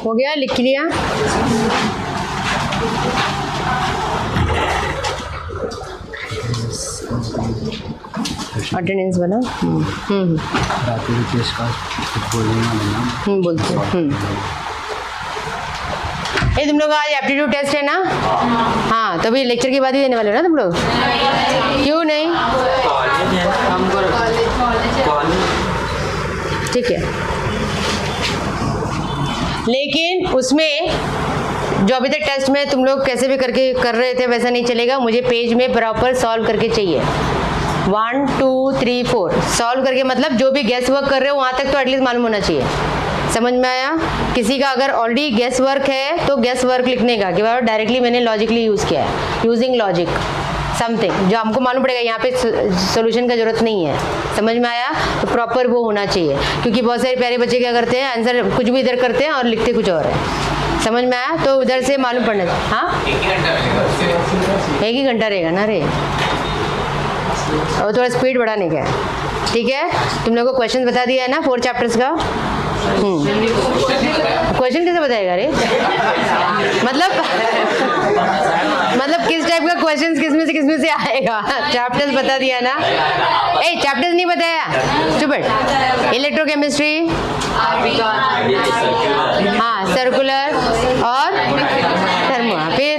हो गया, लिख लिया। अटेंडेंस वाला बोलते ये तुम लोग आज एप्टीट्यूड टेस्ट है ना। हाँ, तो अभी लेक्चर के बाद ही देने वाले हो ना तुम लोग, क्यों नहीं, ठीक है। लेकिन उसमें जो अभी तक टेस्ट में तुम लोग कैसे भी करके कर रहे थे वैसा नहीं चलेगा, मुझे पेज में प्रॉपर सॉल्व करके चाहिए। 1 2 3 4 सॉल्व करके, मतलब जो भी गैस वर्क कर रहे हो वहाँ तक तो एटलीस्ट मालूम होना चाहिए। समझ में आया? किसी का अगर ऑलरेडी गैस वर्क है तो गैस वर्क लिखने का कि भाई डायरेक्टली मैंने लॉजिकली यूज़ किया है, यूजिंग लॉजिक समथिंग, जो हमको मालूम पड़ेगा यहाँ पे सोल्यूशन का जरूरत नहीं है। समझ में आया? तो प्रॉपर वो होना चाहिए, क्योंकि बहुत सारे प्यारे बच्चे क्या करते हैं, आंसर कुछ भी इधर करते हैं और लिखते कुछ और है। समझ में आया? तो उधर से मालूम पड़ना चाहिए। हाँ, एक ही घंटा रहेगा ना रे, और थोड़ा स्पीड बढ़ाने का है, ठीक है। तुम लोगों को क्वेश्चन बता दिया है ना 4 चैप्टर्स का। क्वेश्चन कैसे बताएगा रे, मतलब किस टाइप का क्वेश्चन किस में से आएगा, चैप्टर्स बता दिया ना। ए चैप्टर्स नहीं बताया, स्टूपिड। इलेक्ट्रोकेमिस्ट्री, हाँ सर्कुलर और थर्मो। फिर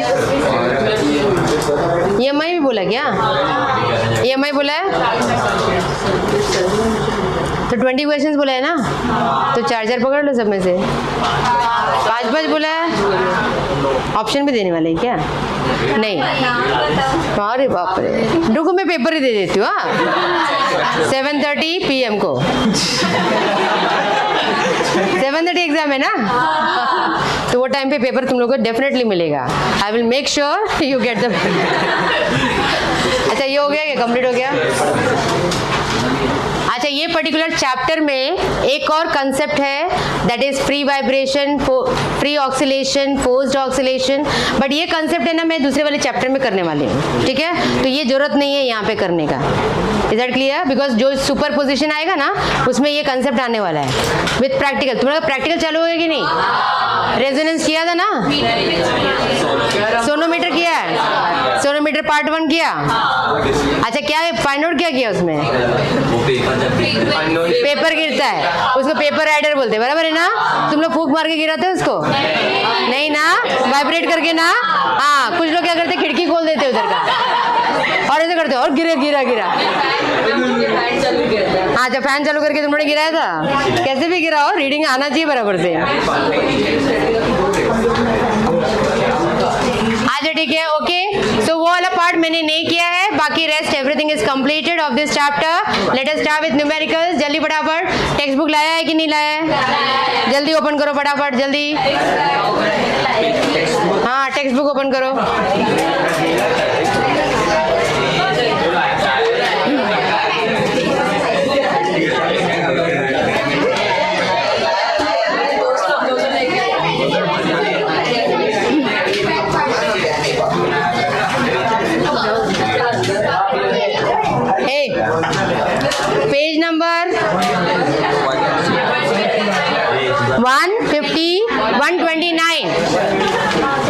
EMI भी बोला क्या, EMI बोला है तो 20 क्वेश्चंस बोला है ना, तो 4 पकड़ लो सब में से। 5 बोला है, ऑप्शन भी देने वाले हैं क्या? नहीं, अरे बाप रे, रुको मैं पेपर ही दे देती हूँ। 7:30 PM को 7:30 एग्जाम है ना, तो वो टाइम पे पेपर तुम लोगों को डेफिनेटली मिलेगा। I will make sure you get the. अच्छा ये हो गया, क्या कंप्लीट हो गया? अच्छा, ये पर्टिकुलर चैप्टर में एक और कंसेप्ट है, that is free vibration, free oscillation, forced oscillation. But ये कंसेप्ट है ना, मैं दूसरे वाले चैप्टर में करने वाली हूँ, ठीक है। तो ये जरूरत नहीं है यहाँ पे करने का। Is that clear? बिकॉज जो सुपर पोजिशन आएगा ना, उसमें ये कंसेप्ट आने वाला है विथ प्रैक्टिकल। तुम्हारा प्रैक्टिकल चालू होगा कि नहीं? रेजोनेंस किया था ना, सोनोमीटर किया है, सोनोमीटर पार्ट 1 किया। अच्छा, क्या फाइंड आउट क्या किया उसमें? पेपर गिरता है, उसको पेपर राइडर बोलते हैं, बराबर है ना। तुम लोग फूंक मार के गिराते हो उसको, नहीं ना, वाइब्रेट करके ना। हाँ, कुछ लोग क्या करते हैं, खिड़की खोल देते उधर का और ऐसे करते और गिरा गिरा गिरा। हाँ, जब फैन चालू करके तुमने गिराया था, कैसे भी गिरा हो, रीडिंग आना चाहिए बराबर से। अच्छा ठीक है, ओके। सो वो वाला पार्ट मैंने नहीं किया है, बाकी rest everything is completed of this chapter. Let us start with numericals. जल्दी फटाफट, टेक्स्ट बुक लाया है कि नहीं लाया है? जल्दी ओपन करो फटाफट, जल्दी। हाँ, टेक्स्ट बुक ओपन करो। Page number 129।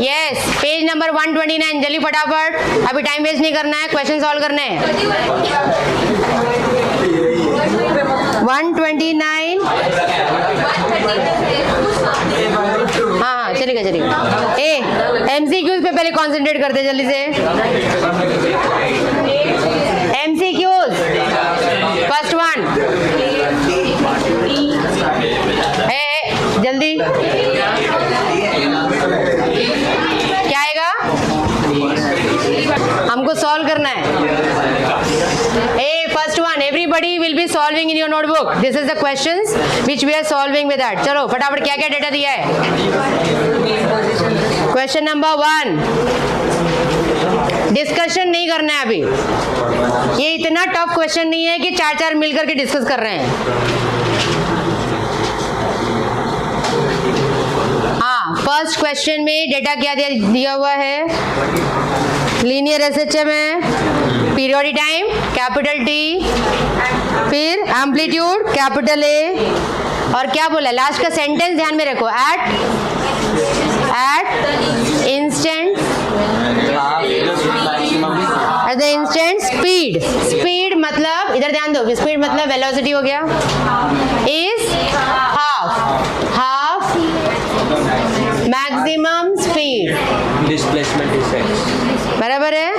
Yes, page number 129। जल्दी फटाफट, अभी टाइम वेस्ट नहीं करना है, क्वेश्चन सॉल्व करने हैं। 129 है चलिए। ए MCQs पे पहले कॉन्सेंट्रेट करते जल्दी से। MCQs फर्स्ट वन, जल्दी क्या आएगा, हमको सॉल्व करना है। A first one, everybody will be solving in your notebook. This is the questions which we are solving with that. चलो फटाफट क्या क्या डेटा दिया है। क्वेश्चन नंबर 1, डिस्कशन नहीं करना है अभी। ये इतना टफ क्वेश्चन नहीं है कि चार चार मिलकर के डिस्कस कर रहे हैं। हाँ, फर्स्ट क्वेश्चन में डेटा क्या दिया हुआ है, लीनियर एसएचएम है, पीरियोडिक टाइम कैपिटल टी, फिर एम्पलीट्यूड कैपिटल ए, और क्या बोला लास्ट का सेंटेंस ध्यान में रखो, at the instant speed. Speed मतलब इधर ध्यान दो, स्पीड मतलब वेलोसिटी हो गया, is half maximum speed, displacement is x। बराबर है,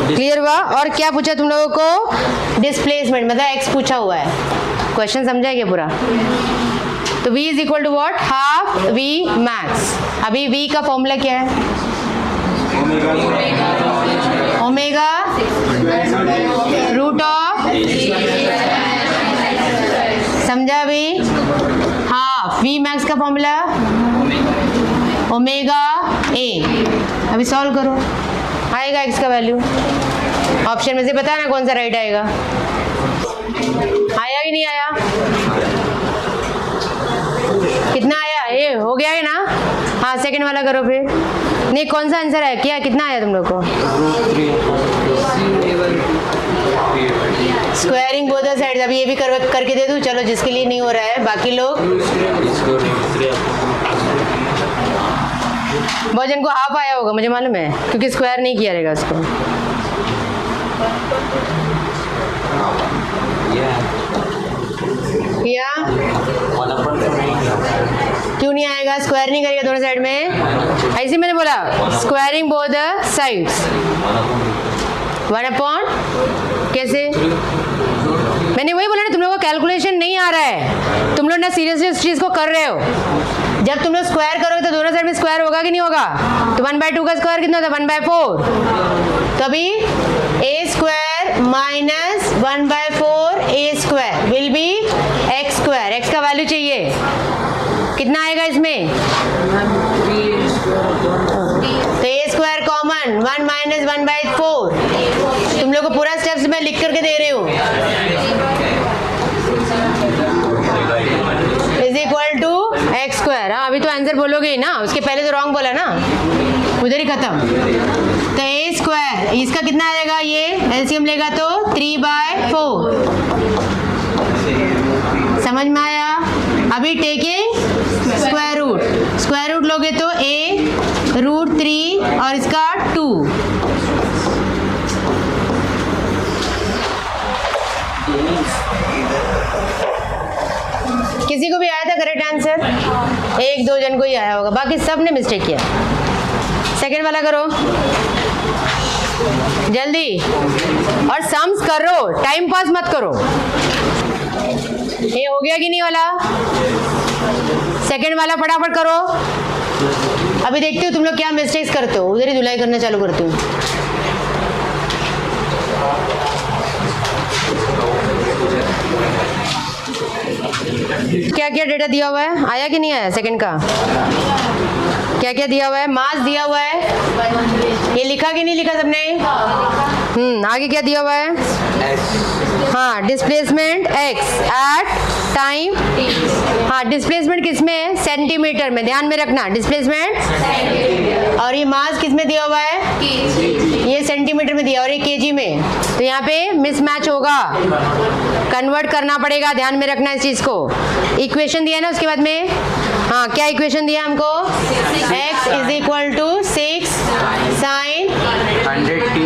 क्लियर हुआ। और क्या पूछा तुम लोगों को, डिस्प्लेसमेंट मतलब एक्स पूछा हुआ है। क्वेश्चन समझा क्या पूरा। तो v is equal to what, half v max. अभी v का फॉर्मूला क्या है, ओमेगा रूट ऑफ, समझा अभी, हाफ v मैक्स का फॉर्मूला ओमेगा ए। अभी सॉल्व करो, आएगा x का वैल्यू, ऑप्शन में से बताना कौन सा राइट आएगा। आया कि नहीं आया, कितना आया, ये हो गया है ना। हाँ सेकंड वाला करो फिर, नहीं कौन सा आंसर है, क्या कितना आया तुम लोग को, स्क्वायरिंग बोथ द साइड्स। अभी ये भी करके दे दूं, चलो जिसके लिए नहीं हो रहा है, बाकी लोग बहुत जन को हाफ आया होगा मुझे मालूम है, क्योंकि स्क्वायर नहीं किया रहेगा उसको। किया क्यों नहीं आएगा, स्क्वायर नहीं करेगा दोनों साइड में, ऐसे मैंने बोला स्क्वायरिंग बोथ द साइड्स, 1/, कैसे मैंने वही बोला ना, तुम लोगों को कैलकुलेशन नहीं आ रहा है, तुम लोग ना सीरियसली उस चीज को कर रहे हो। जब तुम लोग स्क्वायर करोगे तो दोनों साइड में स्क्वायर होगा कि नहीं होगा, तो 1/2 का स्क्वायर कितना होता है, 1/4। तो अभी a square minus 1/4 a square will be x square. x का वैल्यू चाहिए, कितना आएगा इसमें, तो a स्क्वायर कॉमन, 1 माइनस 1/4। तुम लोग को पूरा स्टेप्स मैं लिख करके दे रही हूँ, is equal to x square. हाँ अभी तो आंसर बोलोगे ही ना, उसके पहले तो रॉन्ग बोला ना, उधर ही खत्म। तो a स्क्वायर इसका कितना आएगा, ये एलसीएम लेगा तो 3/4, समझ में आया। अभी टेकिंग स्क्वायर रूट लोगे तो a √3 और इसका 2। किसी को भी आया था करेक्ट आंसर, 1-2 जन को ही आया होगा, बाकी सब ने मिस्टेक किया। सेकंड वाला करो जल्दी, और सम्स करो, टाइम पास मत करो। ये हो गया कि नहीं वाला, सेकंड वाला फटाफट करो। अभी देखती हूँ तुम लोग क्या मिस्टेक्स करते हो, उधर ही धुलाई करना चालू करती हूँ। क्या क्या डेटा दिया हुआ है, आया कि नहीं आया सेकंड का, क्या क्या दिया हुआ है, मास दिया हुआ है, ये लिखा कि नहीं लिखा सबने। आगे क्या दिया हुआ है, हाँ डिस्प्लेसमेंट x एट टाइम, हाँ डिस्प्लेसमेंट किस में है, सेंटीमीटर में, ध्यान में रखना डिस्प्लेसमेंट। और ये मास किस में दिया हुआ है, ये सेंटीमीटर में दिया और ये केजी में, तो यहाँ पे मिसमैच होगा, कन्वर्ट करना पड़ेगा, ध्यान में रखना इस चीज को। इक्वेशन दिया है ना उसके बाद में, हाँ क्या इक्वेशन दिया हमको, x is equal to 6 sine 100t,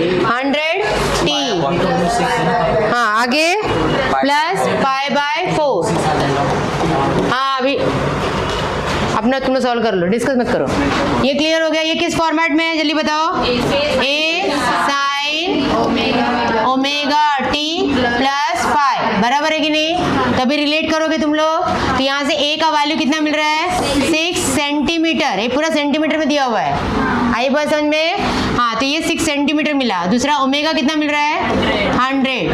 हाँ आगे प्लस π/4। हाँ अभी अपना तुम लोग सॉल्व कर लो, डिस्कस मत करो। ये क्लियर हो गया? ये किस फॉर्मेट में है जल्दी बताओ? A sine omega t plus five, बराबर है कि नहीं? तभी रिलेट करोगे तुम लोग। तो यहाँ से ए का वैल्यू कितना मिल रहा है? 6 सेंटीमीटर। ये पूरा सेंटीमीटर में दिया हुआ है, आई बात समझ में? हाँ, तो ये 6 सेंटीमीटर मिला। दूसरा ओमेगा कितना मिल रहा है? 100,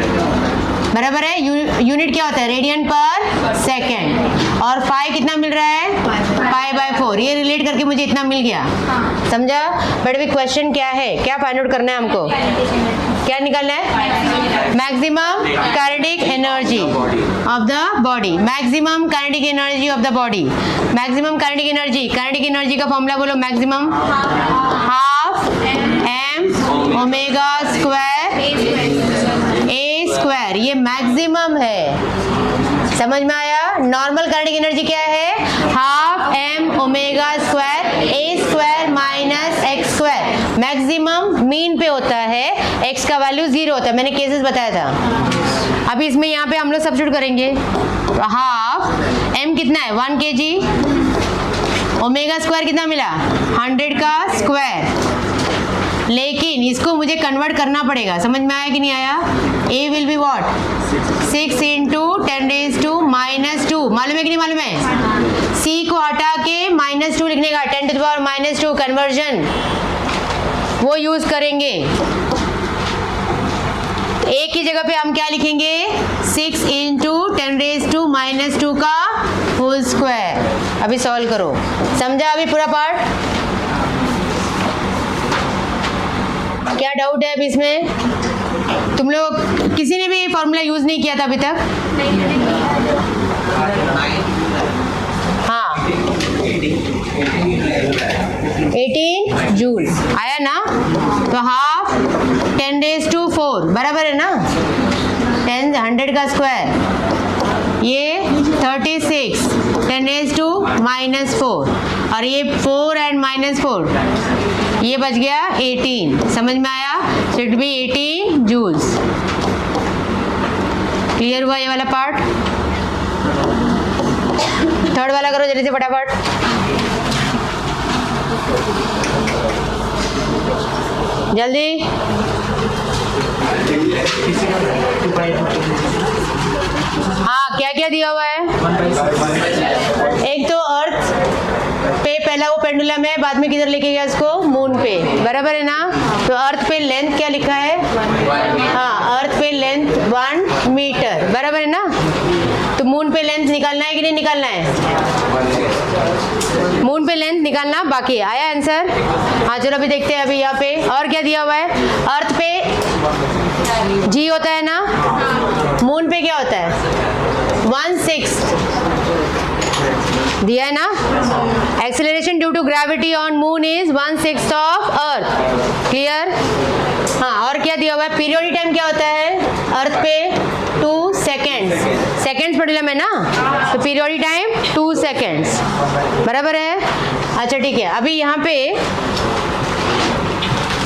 बराबर है। यूनिट क्या होता है? रेडियन पर सेकेंड। और फाइव कितना मिल रहा है? 5/4। ये रिलेट करके मुझे इतना मिल गया, समझा? बट अभी क्वेश्चन क्या है, क्या फाइंड आउट करना है हमको? क्या निकालना है? Maximum kinetic energy of the body. Maximum kinetic energy of the body. Maximum kinetic energy, kinetic energy का फॉर्मूला बोलो। Maximum half m omega square a square, ये मैक्सिमम है, समझ में आया? नॉर्मल काइनेटिक एनर्जी क्या है? Half m omega square a square minus x square. Maximum mean पे होता है, x का वैल्यू 0 होता है, मैंने केसेस बताया था। अभी इसमें यहाँ पे हम लोग सब्स्टिट्यूट करेंगे। हाफ m कितना है? 1 kg। ओमेगा स्क्वायर कितना मिला? 100 का स्क्वायर। लेकिन इसको मुझे कन्वर्ट करना पड़ेगा, समझ में आया कि नहीं आया? A will be what? 6 × 10⁻², मालूम है कि नहीं मालूम है? C को हटा के -2 लिखने का, 10⁻², कन्वर्जन वो यूज करेंगे। A की जगह पे हम क्या लिखेंगे? 6 × 10⁻² का होल स्क्वायर। अभी सॉल्व करो, समझा अभी पूरा पार्ट? क्या डाउट है अभी इसमें? तुम लोग किसी ने भी फॉर्मूला यूज नहीं किया था अभी तक? हाँ, 18 जूल आया ना? तो हाफ 10⁻⁴, बराबर है ना? 100 का स्क्वायर, ये 36 10⁻⁻⁴, और ये 4 and -4, ये बच गया 18, समझ में आया? So it be 18 joules. Clear हुआ ये वाला पार्ट? थर्ड वाला करो जल्दी से फटाफट। जल्दी। हाँ, क्या क्या दिया हुआ है? एक तो अर्थ पे पहला वो पेंडुलम है, बाद में किधर लेके गया इसको? मून पे, बराबर है ना? तो अर्थ पे लेंथ क्या लिखा है? हाँ, अर्थ पे लेंथ 1 मीटर, बराबर है ना? तो मून पे लेंथ निकालना है कि नहीं निकालना है? मून पे लेंथ निकालना बाकी है। आया आंसर? हाँ, चलो अभी देखते हैं। अभी यहाँ पे और क्या दिया हुआ है? अर्थ पे जी होता है ना, मून पे क्या होता है? 1/6 दिया है ना? Acceleration due to gravity on moon is 1/6 of earth. Clear? हाँ, और क्या दिया हुआ है? पीरियोडिक टाइम क्या होता है अर्थ पे? 2 सेकेंड्स। सेकेंड्स पेंडुलम है ना, तो पीरियोडिक टाइम 2 सेकेंड्स, बराबर है? अच्छा ठीक है, अभी यहाँ पे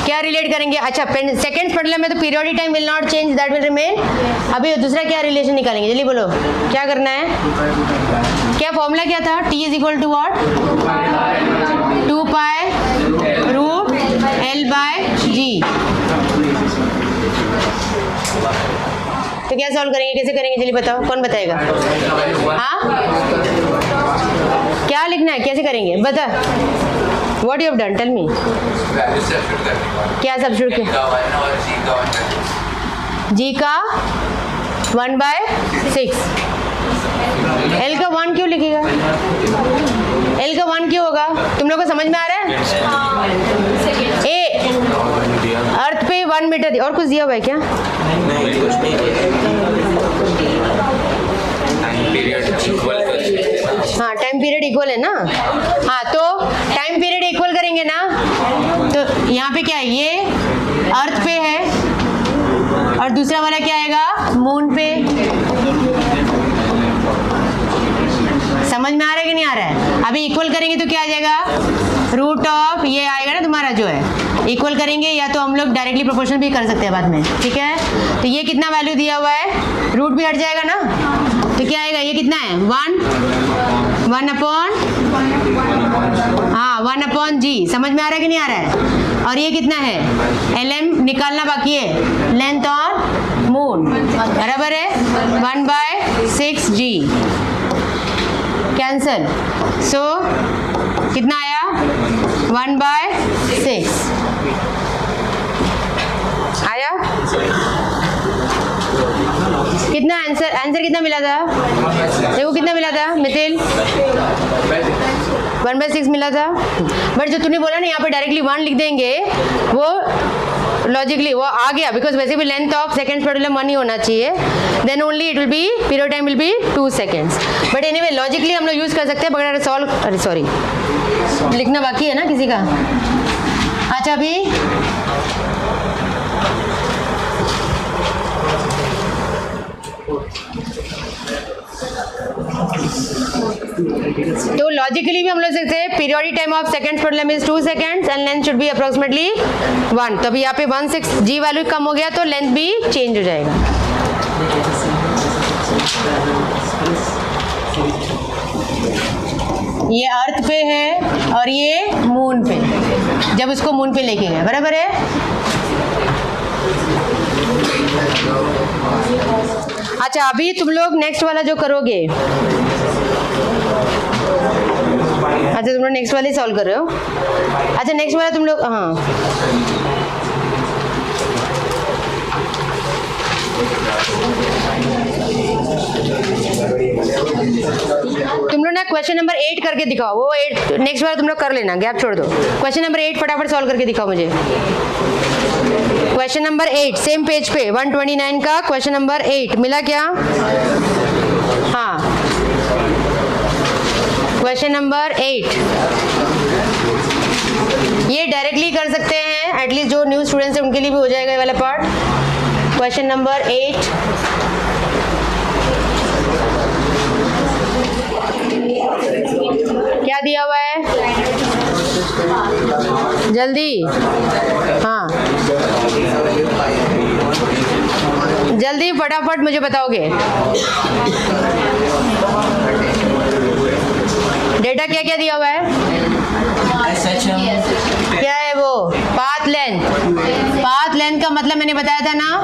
क्या रिलेट करेंगे? अच्छा, सेकेंड्स पेंडुलम में तो periodic time will not change, that will remain. अभी दूसरा क्या रिलेशन निकालेंगे? जल्दी बोलो, क्या करना है? क्या फॉर्मूला क्या था? T is equal to what? 2π√L/G। तो क्या सॉल्व करेंगे, कैसे करेंगे? जल्दी बताओ, कौन बताएगा? हाँ, क्या लिखना है, कैसे करेंगे बता? What you have done, tell me. क्या सब्स्टिट्यूट किया? G का 1/6। L का 1 क्यों लिखेगा? L का 1 क्यों होगा? तुम लोग को समझ में आ रहा है? ए अर्थ पे 1 मीटर दिया, और कुछ दिया हुआ है क्या? नहीं, कुछ नहीं। हाँ, टाइम पीरियड इक्वल है ना? हाँ, तो टाइम पीरियड इक्वल करेंगे ना, तो यहाँ पे क्या है? ये अर्थ पे है और दूसरा वाला क्या आएगा? मून पे। समझ में आ रहा है कि नहीं आ रहा है? अभी इक्वल करेंगे तो क्या आ जाएगा? रूट ऑफ ये आएगा ना तुम्हारा, जो है इक्वल करेंगे, या तो हम लोग डायरेक्टली प्रोपोर्शनल भी कर सकते हैं बाद में, ठीक है? तो ये कितना वैल्यू दिया हुआ है? रूट भी हट जाएगा ना, तो क्या आएगा? ये कितना है? 1/1 हाँ 1/g, समझ में आ रहा है कि नहीं आ रहा है? और ये कितना है? lm निकालना बाकी है, लेंथ और मून, बराबर है 1/6g, कैंसल। सो कितना आया? 1/6 आया। कितना आंसर कितना मिला था? देखो कितना मिला था मिथिल? 1/6 मिला था। बट जो तूने बोला ना यहाँ पे डायरेक्टली 1 लिख देंगे, वो लॉजिकली वो आ गया, बिकॉज वैसे भी लेंथ ऑफ सेकेंड्स पेंडुलम 1 ही होना चाहिए, then only it will be period time will be 2 seconds. But anyway logically हम लोग यूज कर सकते हैं, बगैर सॉल्व, अरे सॉरी लिखना बाकी है ना किसी का। अच्छा अभी तो लॉजिकली भी हम लोग सकते हैं periodic time of seconds pendulum is 2 seconds and length should be approximately 1। तो अभी यहाँ पे 16g वैल्यू कम हो गया तो लेंथ भी चेंज हो जाएगा। ये अर्थ पे है और ये मून पे, जब उसको मून पे लेके गए, बराबर है। अच्छा अभी तुम लोग नेक्स्ट वाला जो करोगे, अच्छा तुम लोग नेक्स्ट वाले सॉल्व कर रहे हो। अच्छा नेक्स्ट वाला तुम लोग, हाँ तुम लोग ना क्वेश्चन नंबर 8 करके दिखाओ, वो 8 नेक्स्ट वाला तुम लोग कर लेना, गैप छोड़ दो। क्वेश्चन नंबर 8 फटाफट सॉल्व करके दिखाओ मुझे। क्वेश्चन नंबर 8 सेम पेज पे 129 का क्वेश्चन नंबर 8 मिला क्या? हाँ क्वेश्चन नंबर 8 ये डायरेक्टली कर सकते हैं, एटलीस्ट जो न्यू स्टूडेंट्स हैं उनके लिए भी हो जाएगा ये वाला पार्ट। क्वेश्चन नंबर 8 क्या दिया हुआ है? जल्दी, हाँ जल्दी फटाफट मुझे बताओगे। डेटा क्या क्या दिया हुआ है? क्या है वो? Path length. पाथ लेंथ का मतलब मैंने बताया था ना,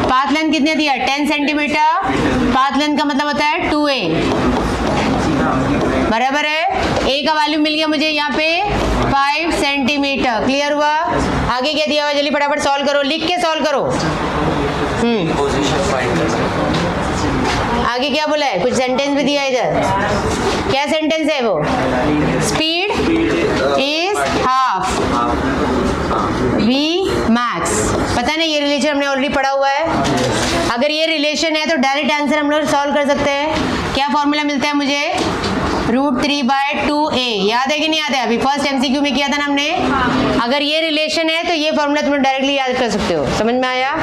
पाथ लेंथ कितने दिया? 10 सेंटीमीटर। पाथ लेंथ का मतलब होता है 2a, बराबर है। a का वैल्यू मिल गया मुझे यहाँ पे 5 सेंटीमीटर। क्लियर हुआ? आगे क्या दिया हुआ? जल्दी फटाफट सॉल्व करो, लिख के सॉल्व करो। आगे क्या बोला है? कुछ सेंटेंस भी दिया है इधर, क्या सेंटेंस है वो? Speed is half v max. पता नहीं ये रिलेशन हमने ऑलरेडी पढ़ा हुआ है। अगर ये रिलेशन है तो डायरेक्ट आंसर हम लोग सॉल्व कर सकते हैं। क्या फॉर्मूला मिलता है मुझे? √3/2a। याद है कि नहीं याद है? अभी फर्स्ट MCQ में किया था ना हमने। अगर ये रिलेशन है तो ये फॉर्मूला तुम लोग डायरेक्टली याद कर सकते हो। समझ में आया?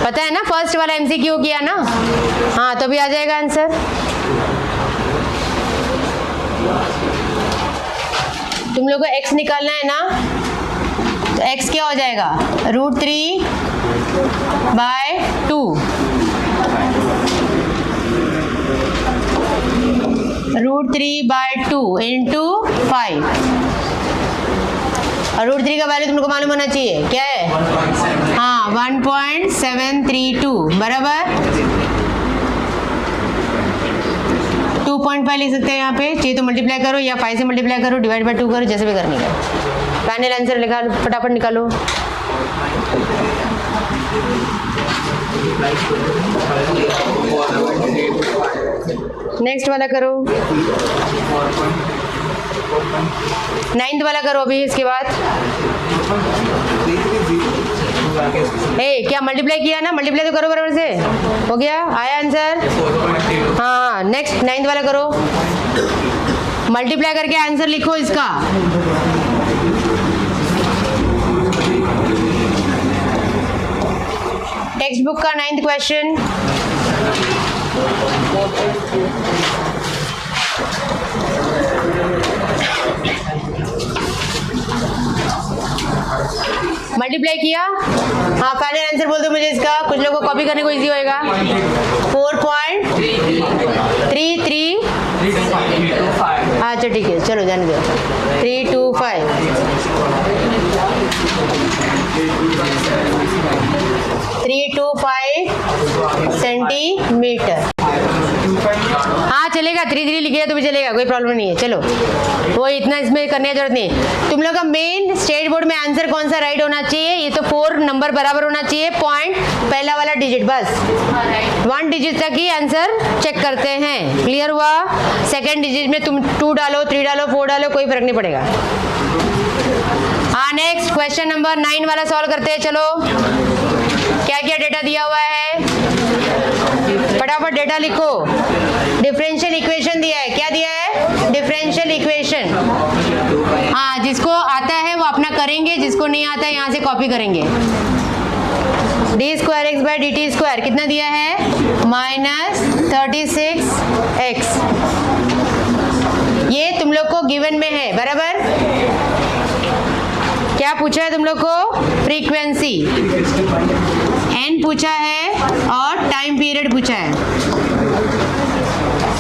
पता है ना फर्स्ट वाला MCQ किया ना? हाँ तो भी आ जाएगा आंसर। तुम लोग को x निकालना है ना, तो x क्या हो जाएगा? √3/2 √3/2 इंटू 5। और √3 का वैल्यू तुमको मालूम होना चाहिए, क्या है? हाँ 1.732 बराबर 2.5 लिख सकते हैं यहाँ पे। चाहिए तो मल्टीप्लाई करो या 5 से मल्टीप्लाई करो, डिवाइड बाय 2 करो, जैसे भी करनी है। फाइनल आंसर निकाल, फटाफट निकालो। नेक्स्ट वाला करो, 9th वाला करो अभी। इसके बाद क्या मल्टीप्लाई किया ना? मल्टीप्लाई तो करो बराबर से। हो गया? आया आंसर? हाँ नेक्स्ट 9th वाला करो, मल्टीप्लाई करके आंसर लिखो इसका। टेक्स्ट बुक का 9th क्वेश्चन। मल्टीप्लाई किया, हाँ फाइनल आंसर बोल दो मुझे इसका, कुछ लोगों को कॉपी करने को इजी होएगा। 4.33, अच्छा ठीक है चलो जाने दो, 325 सेंटीमीटर। हाँ चलेगा, 3 लिखिए तो भी चलेगा, कोई प्रॉब्लम नहीं है। चलो वो इतना इसमें करने की जरूरत नहीं। तुम लोग का मेन स्टेट बोर्ड में आंसर कौन सा राइट होना चाहिए, ये तो 4 नंबर बराबर होना चाहिए, पॉइंट पहला वाला डिजिट, बस 1 डिजिट तक ही आंसर चेक करते हैं। क्लियर हुआ? सेकेंड डिजिट में तुम 2 डालो, 3 डालो, 4 डालो, कोई फर्क नहीं पड़ेगा। हाँ नेक्स्ट क्वेश्चन नंबर 9 वाला सॉल्व करते हैं। चलो क्या क्या डेटा दिया हुआ है, फटाफट डेटा लिखो। डिफरेंशियल इक्वेशन दिया है, क्या दिया है? Differential equation. हाँ जिसको आता है वो अपना करेंगे, जिसको नहीं आता है यहाँ से कॉपी करेंगे। d²x/dt² कितना दिया है? -36x। ये तुम लोग को गिवन में है, बराबर। क्या पूछा है तुम लोग को? फ्रीक्वेंसी n पूछा है और टाइम पीरियड पूछा है।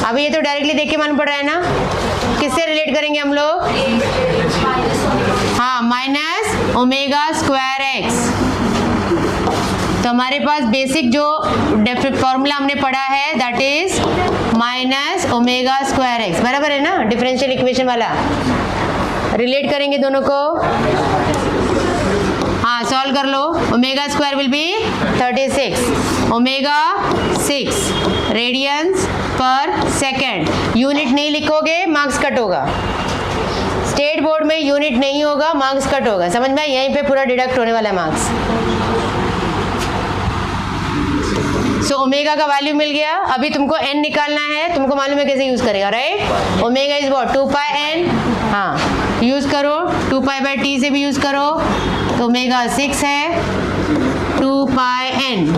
अभी ये तो डायरेक्टली देख के मालूम पड़ रहा है ना, किससे रिलेट करेंगे हम लोग? हाँ -ω²x। तो हमारे पास बेसिक जो फॉर्मूला हमने पढ़ा है दैट इज -ω²x, बराबर है ना, डिफरेंशियल इक्वेशन वाला। रिलेट करेंगे दोनों को, हाँ सॉल्व कर लो। ω² will be 36, ω6 radians per second. Unit नहीं लिखोगे मार्क्स कट होगा, स्टेट बोर्ड में यूनिट नहीं होगा, मार्क्स कट होगा, समझ में? यहीं पे पूरा डिडक्ट होने वाला है मार्क्स। सो ओमेगा का वैल्यू मिल गया। अभी तुमको n निकालना है, तुमको मालूम है कैसे यूज करेगा, right? Omega is what? 2πn। हाँ यूज करो, 2π/t से भी यूज करो, तो ओमेगा 6 है, 2πn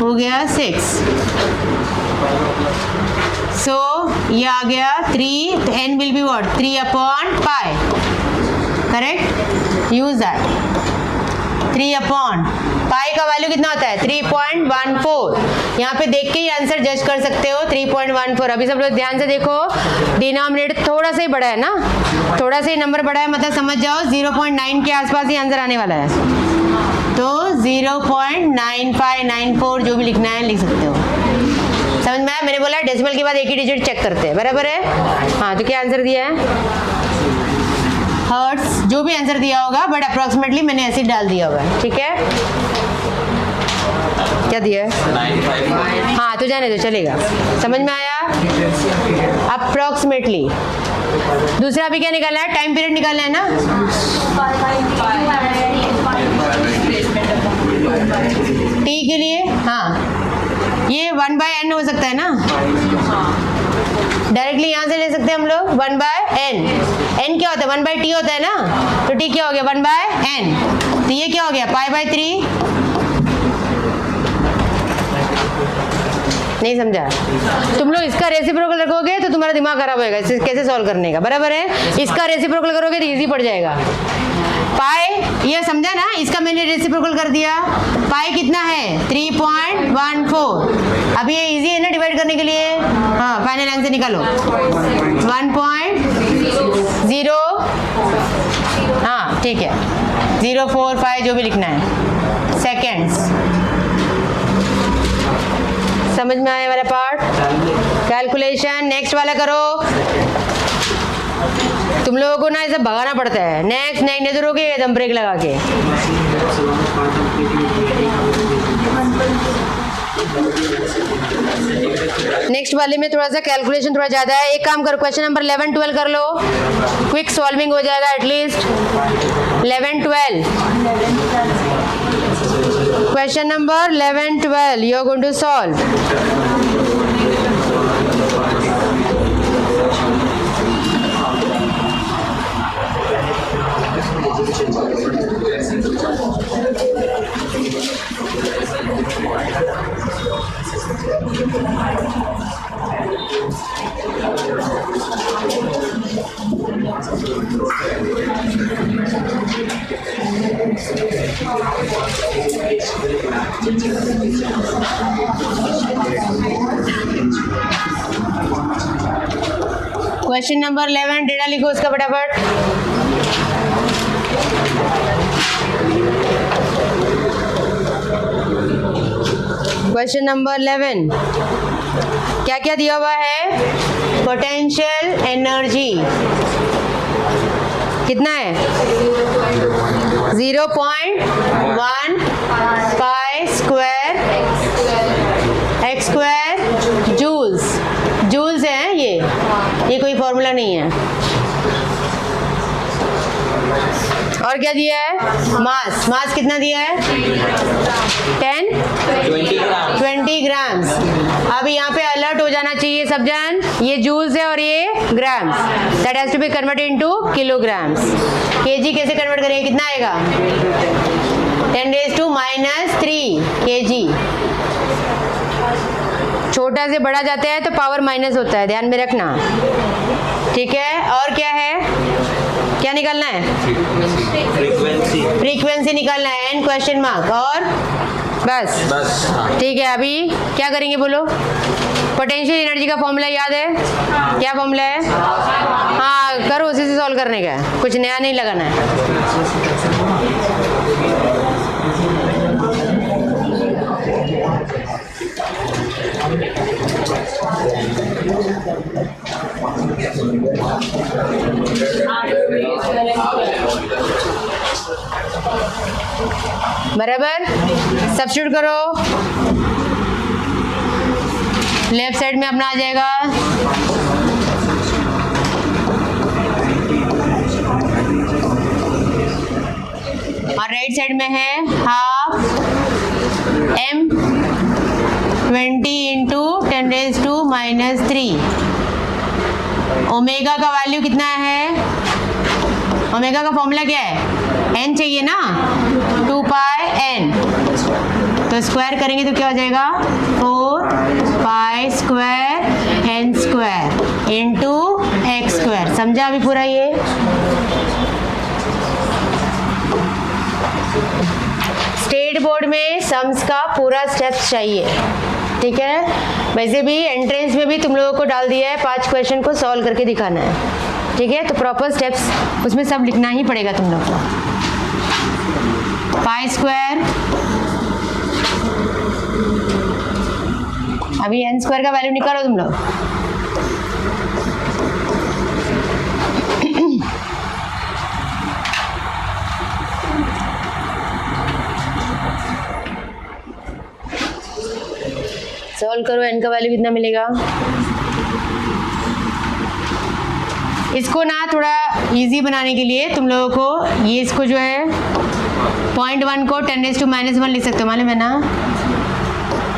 हो गया 6। सो ये आ गया 3, तो n will be what? 3/π, correct? Use that. 3/π का वैल्यू कितना होता है? 3.14। यहाँ पे देख के ही आंसर जज कर सकते हो, 3.14। अभी सब लोग ध्यान से देखो, डिनोमिनेटर थोड़ा सा ही बड़ा है ना, थोड़ा सा ही नंबर बड़ा है, मतलब समझ जाओ 0.9 के आसपास ही आंसर आने वाला है। तो 0.9594 जो भी लिखना है लिख सकते हो, समझ में आया? मैंने बोला डेसिमल के बाद एक ही डिजिट चेक करते हैं, बराबर है? हाँ तो क्या आंसर दिया है? हर्ट्स, जो भी आंसर दिया होगा, बट अप्रोक्सीमेटली मैंने ऐसे डाल दिया हुआ है, ठीक है? क्या दिया है? 955। हाँ तो जाने दो, चलेगा, समझ में आया? अप्रोक्सीमेटली। दूसरा भी क्या निकालना है? टाइम पीरियड निकालना है ना। टी के लिए हाँ ये 1/n हो सकता है ना, डायरेक्टली यहाँ से ले सकते हैं हम लोग 1/n। n क्या होता है? 1/t होता है ना, तो t क्या हो गया? 1/n। तो ये क्या हो गया? π/3। नहीं समझा? तुम लोग इसका रेसिप्रोकल रखोगे तो तुम्हारा दिमाग खराब होएगा इसे कैसे सॉल्व करने का, बराबर है? इसका रेसिप्रोकल करोगे तो इजी पड़ जाएगा। पाई ये समझा ना, इसका मैंने रेसिप्रोकल कर दिया। पाई कितना है? 3.14। अब ये इजी है ना डिवाइड करने के लिए। हाँ फाइनल आंसर निकालो। 1.0 हाँ ठीक है, 045 जो भी लिखना है सेकेंड्स। समझ में आने वाला पार्ट? कैलकुलेशन नेक्स्ट वाला करो। तुम लोगों को ना ऐसा भगाना पड़ता है, नेक्स्ट नहीं तो रोके एकदम ब्रेक लगा के। नेक्स्ट वाले में थोड़ा सा कैलकुलेशन थोड़ा ज्यादा है। एक काम करो, क्वेश्चन नंबर 11 12 कर लो, क्विक सॉल्विंग हो जाएगा at least. 11 12 question number 11 12 you are going to solve. Question number 11 data लिखो उसका फटाफट। क्वेश्चन नंबर 11 क्या क्या दिया हुआ है? पोटेंशियल एनर्जी कितना है? 0.1 pi square x square joules. Joules है ये कोई फॉर्मूला नहीं है। और क्या दिया है? मास। मास कितना दिया है? 20 ग्राम्स। अब यहाँ पे अलर्ट हो जाना चाहिए सब जन, ये जूल्स है और ये grams, that has to be converted into kilograms. KG कैसे कन्वर्ट करेंगे? कितना आएगा? 10⁻³ केजी। छोटा से बड़ा जाता है तो पावर माइनस होता है, ध्यान में रखना, ठीक है। और क्या है? क्या निकालना है? फ्रीक्वेंसी निकालना है, एन क्वेश्चन मार्क। और बस ठीक है। अभी क्या करेंगे बोलो? पोटेंशियल एनर्जी का फॉर्मूला याद है? क्या फॉर्मूला है? हाँ करो, उसी से सॉल्व करने का है, कुछ नया नहीं लगाना है। बराबर, सब्स्टिट्यूट करो, लेफ्ट साइड में अपना आ जाएगा और राइट साइड में है हाफ m20 × 10⁻³ ओमेगा का वैल्यू कितना है? ओमेगा का फॉर्मूला क्या है? n चाहिए ना, 2πn, तो स्क्वायर करेंगे तो क्या हो जाएगा? 4π² n² x²। समझा अभी पूरा? ये स्टेट बोर्ड में सम्स का पूरा स्टेप्स चाहिए, ठीक है। वैसे भी एंट्रेंस में भी तुम लोगों को डाल दिया है 5 क्वेश्चन को सॉल्व करके दिखाना है, ठीक है। तो प्रॉपर स्टेप्स उसमें सब लिखना ही पड़ेगा तुम लोग को। π², अभी n² का वैल्यू निकालो तुम लोग। सॉल्व करो, n का वैल्यू कितना मिलेगा? इसको ना थोड़ा इजी बनाने के लिए तुम लोगों को ये इसको जो है 0.1 को 10⁻⁻1 लिख सकते हो, मालूम है ना?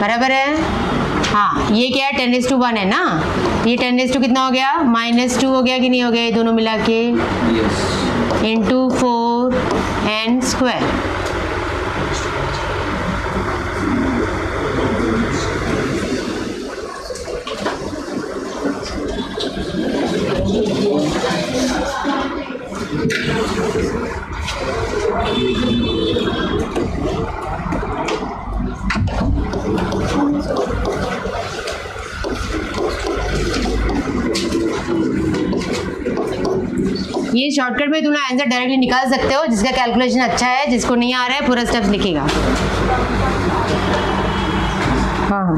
बराबर है। हाँ ये क्या है? 10⁻1 है ना, ये 10⁻² कितना हो गया? -2 हो गया कि नहीं हो गया? ये दोनों मिला के इंटू 4n²। ये शॉर्टकट में तुम लोग आंसर डायरेक्टली निकाल सकते हो, जिसका कैलकुलेशन अच्छा है, जिसको नहीं आ रहा है पूरा स्टेप्स लिखेगा। हाँ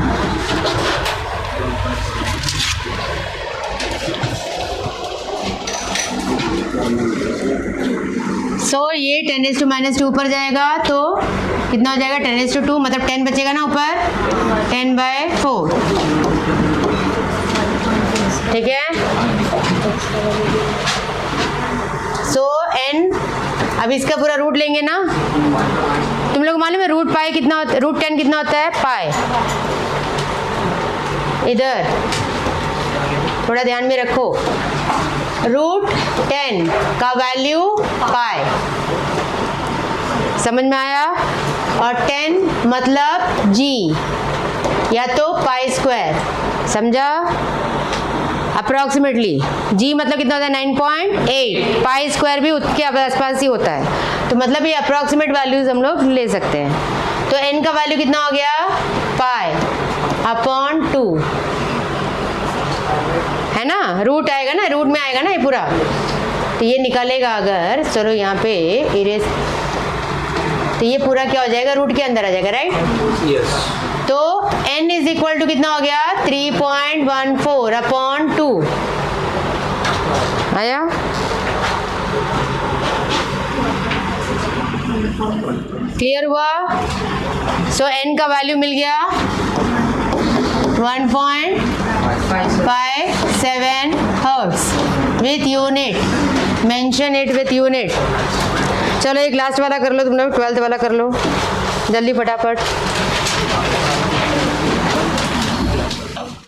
ये 10⁻² ऊपर जाएगा तो कितना हो जाएगा? 10⁻², मतलब 10 बचेगा ना ऊपर, 10/4, ठीक है। n, अब इसका पूरा रूट लेंगे ना, तुम लोग मालूम है √π कितना होता है? √10 कितना होता है? पाई। इधर थोड़ा ध्यान में रखो, √10 का वैल्यू पाई, समझ में आया? और 10 मतलब g या तो π², समझा? अप्रोक्सीमेटली g मतलब कितना होता है? 9.8, π² भी उसके आसपास ही होता है, तो मतलब ये अप्रोक्सीमेट वैल्यूज हम लोग ले सकते हैं। तो n का वैल्यू कितना हो गया? π/2, है ना, रूट आएगा ना, रूट में आएगा ना ये पूरा, तो ये निकालेगा अगर, चलो यहाँ पे इरेज, तो ये पूरा क्या हो जाएगा, रूट के अंदर आ जाएगा, राइट। Yes. तो n इज इक्वल टू कितना हो गया, 3.14 अपॉन 2 आया। क्लियर हुआ। सो n का वैल्यू मिल गया 1.57 hertz with unit, mention it with unit. चलो एक लास्ट वाला कर लो तुम लोग, 12th वाला कर लो जल्दी फटाफट।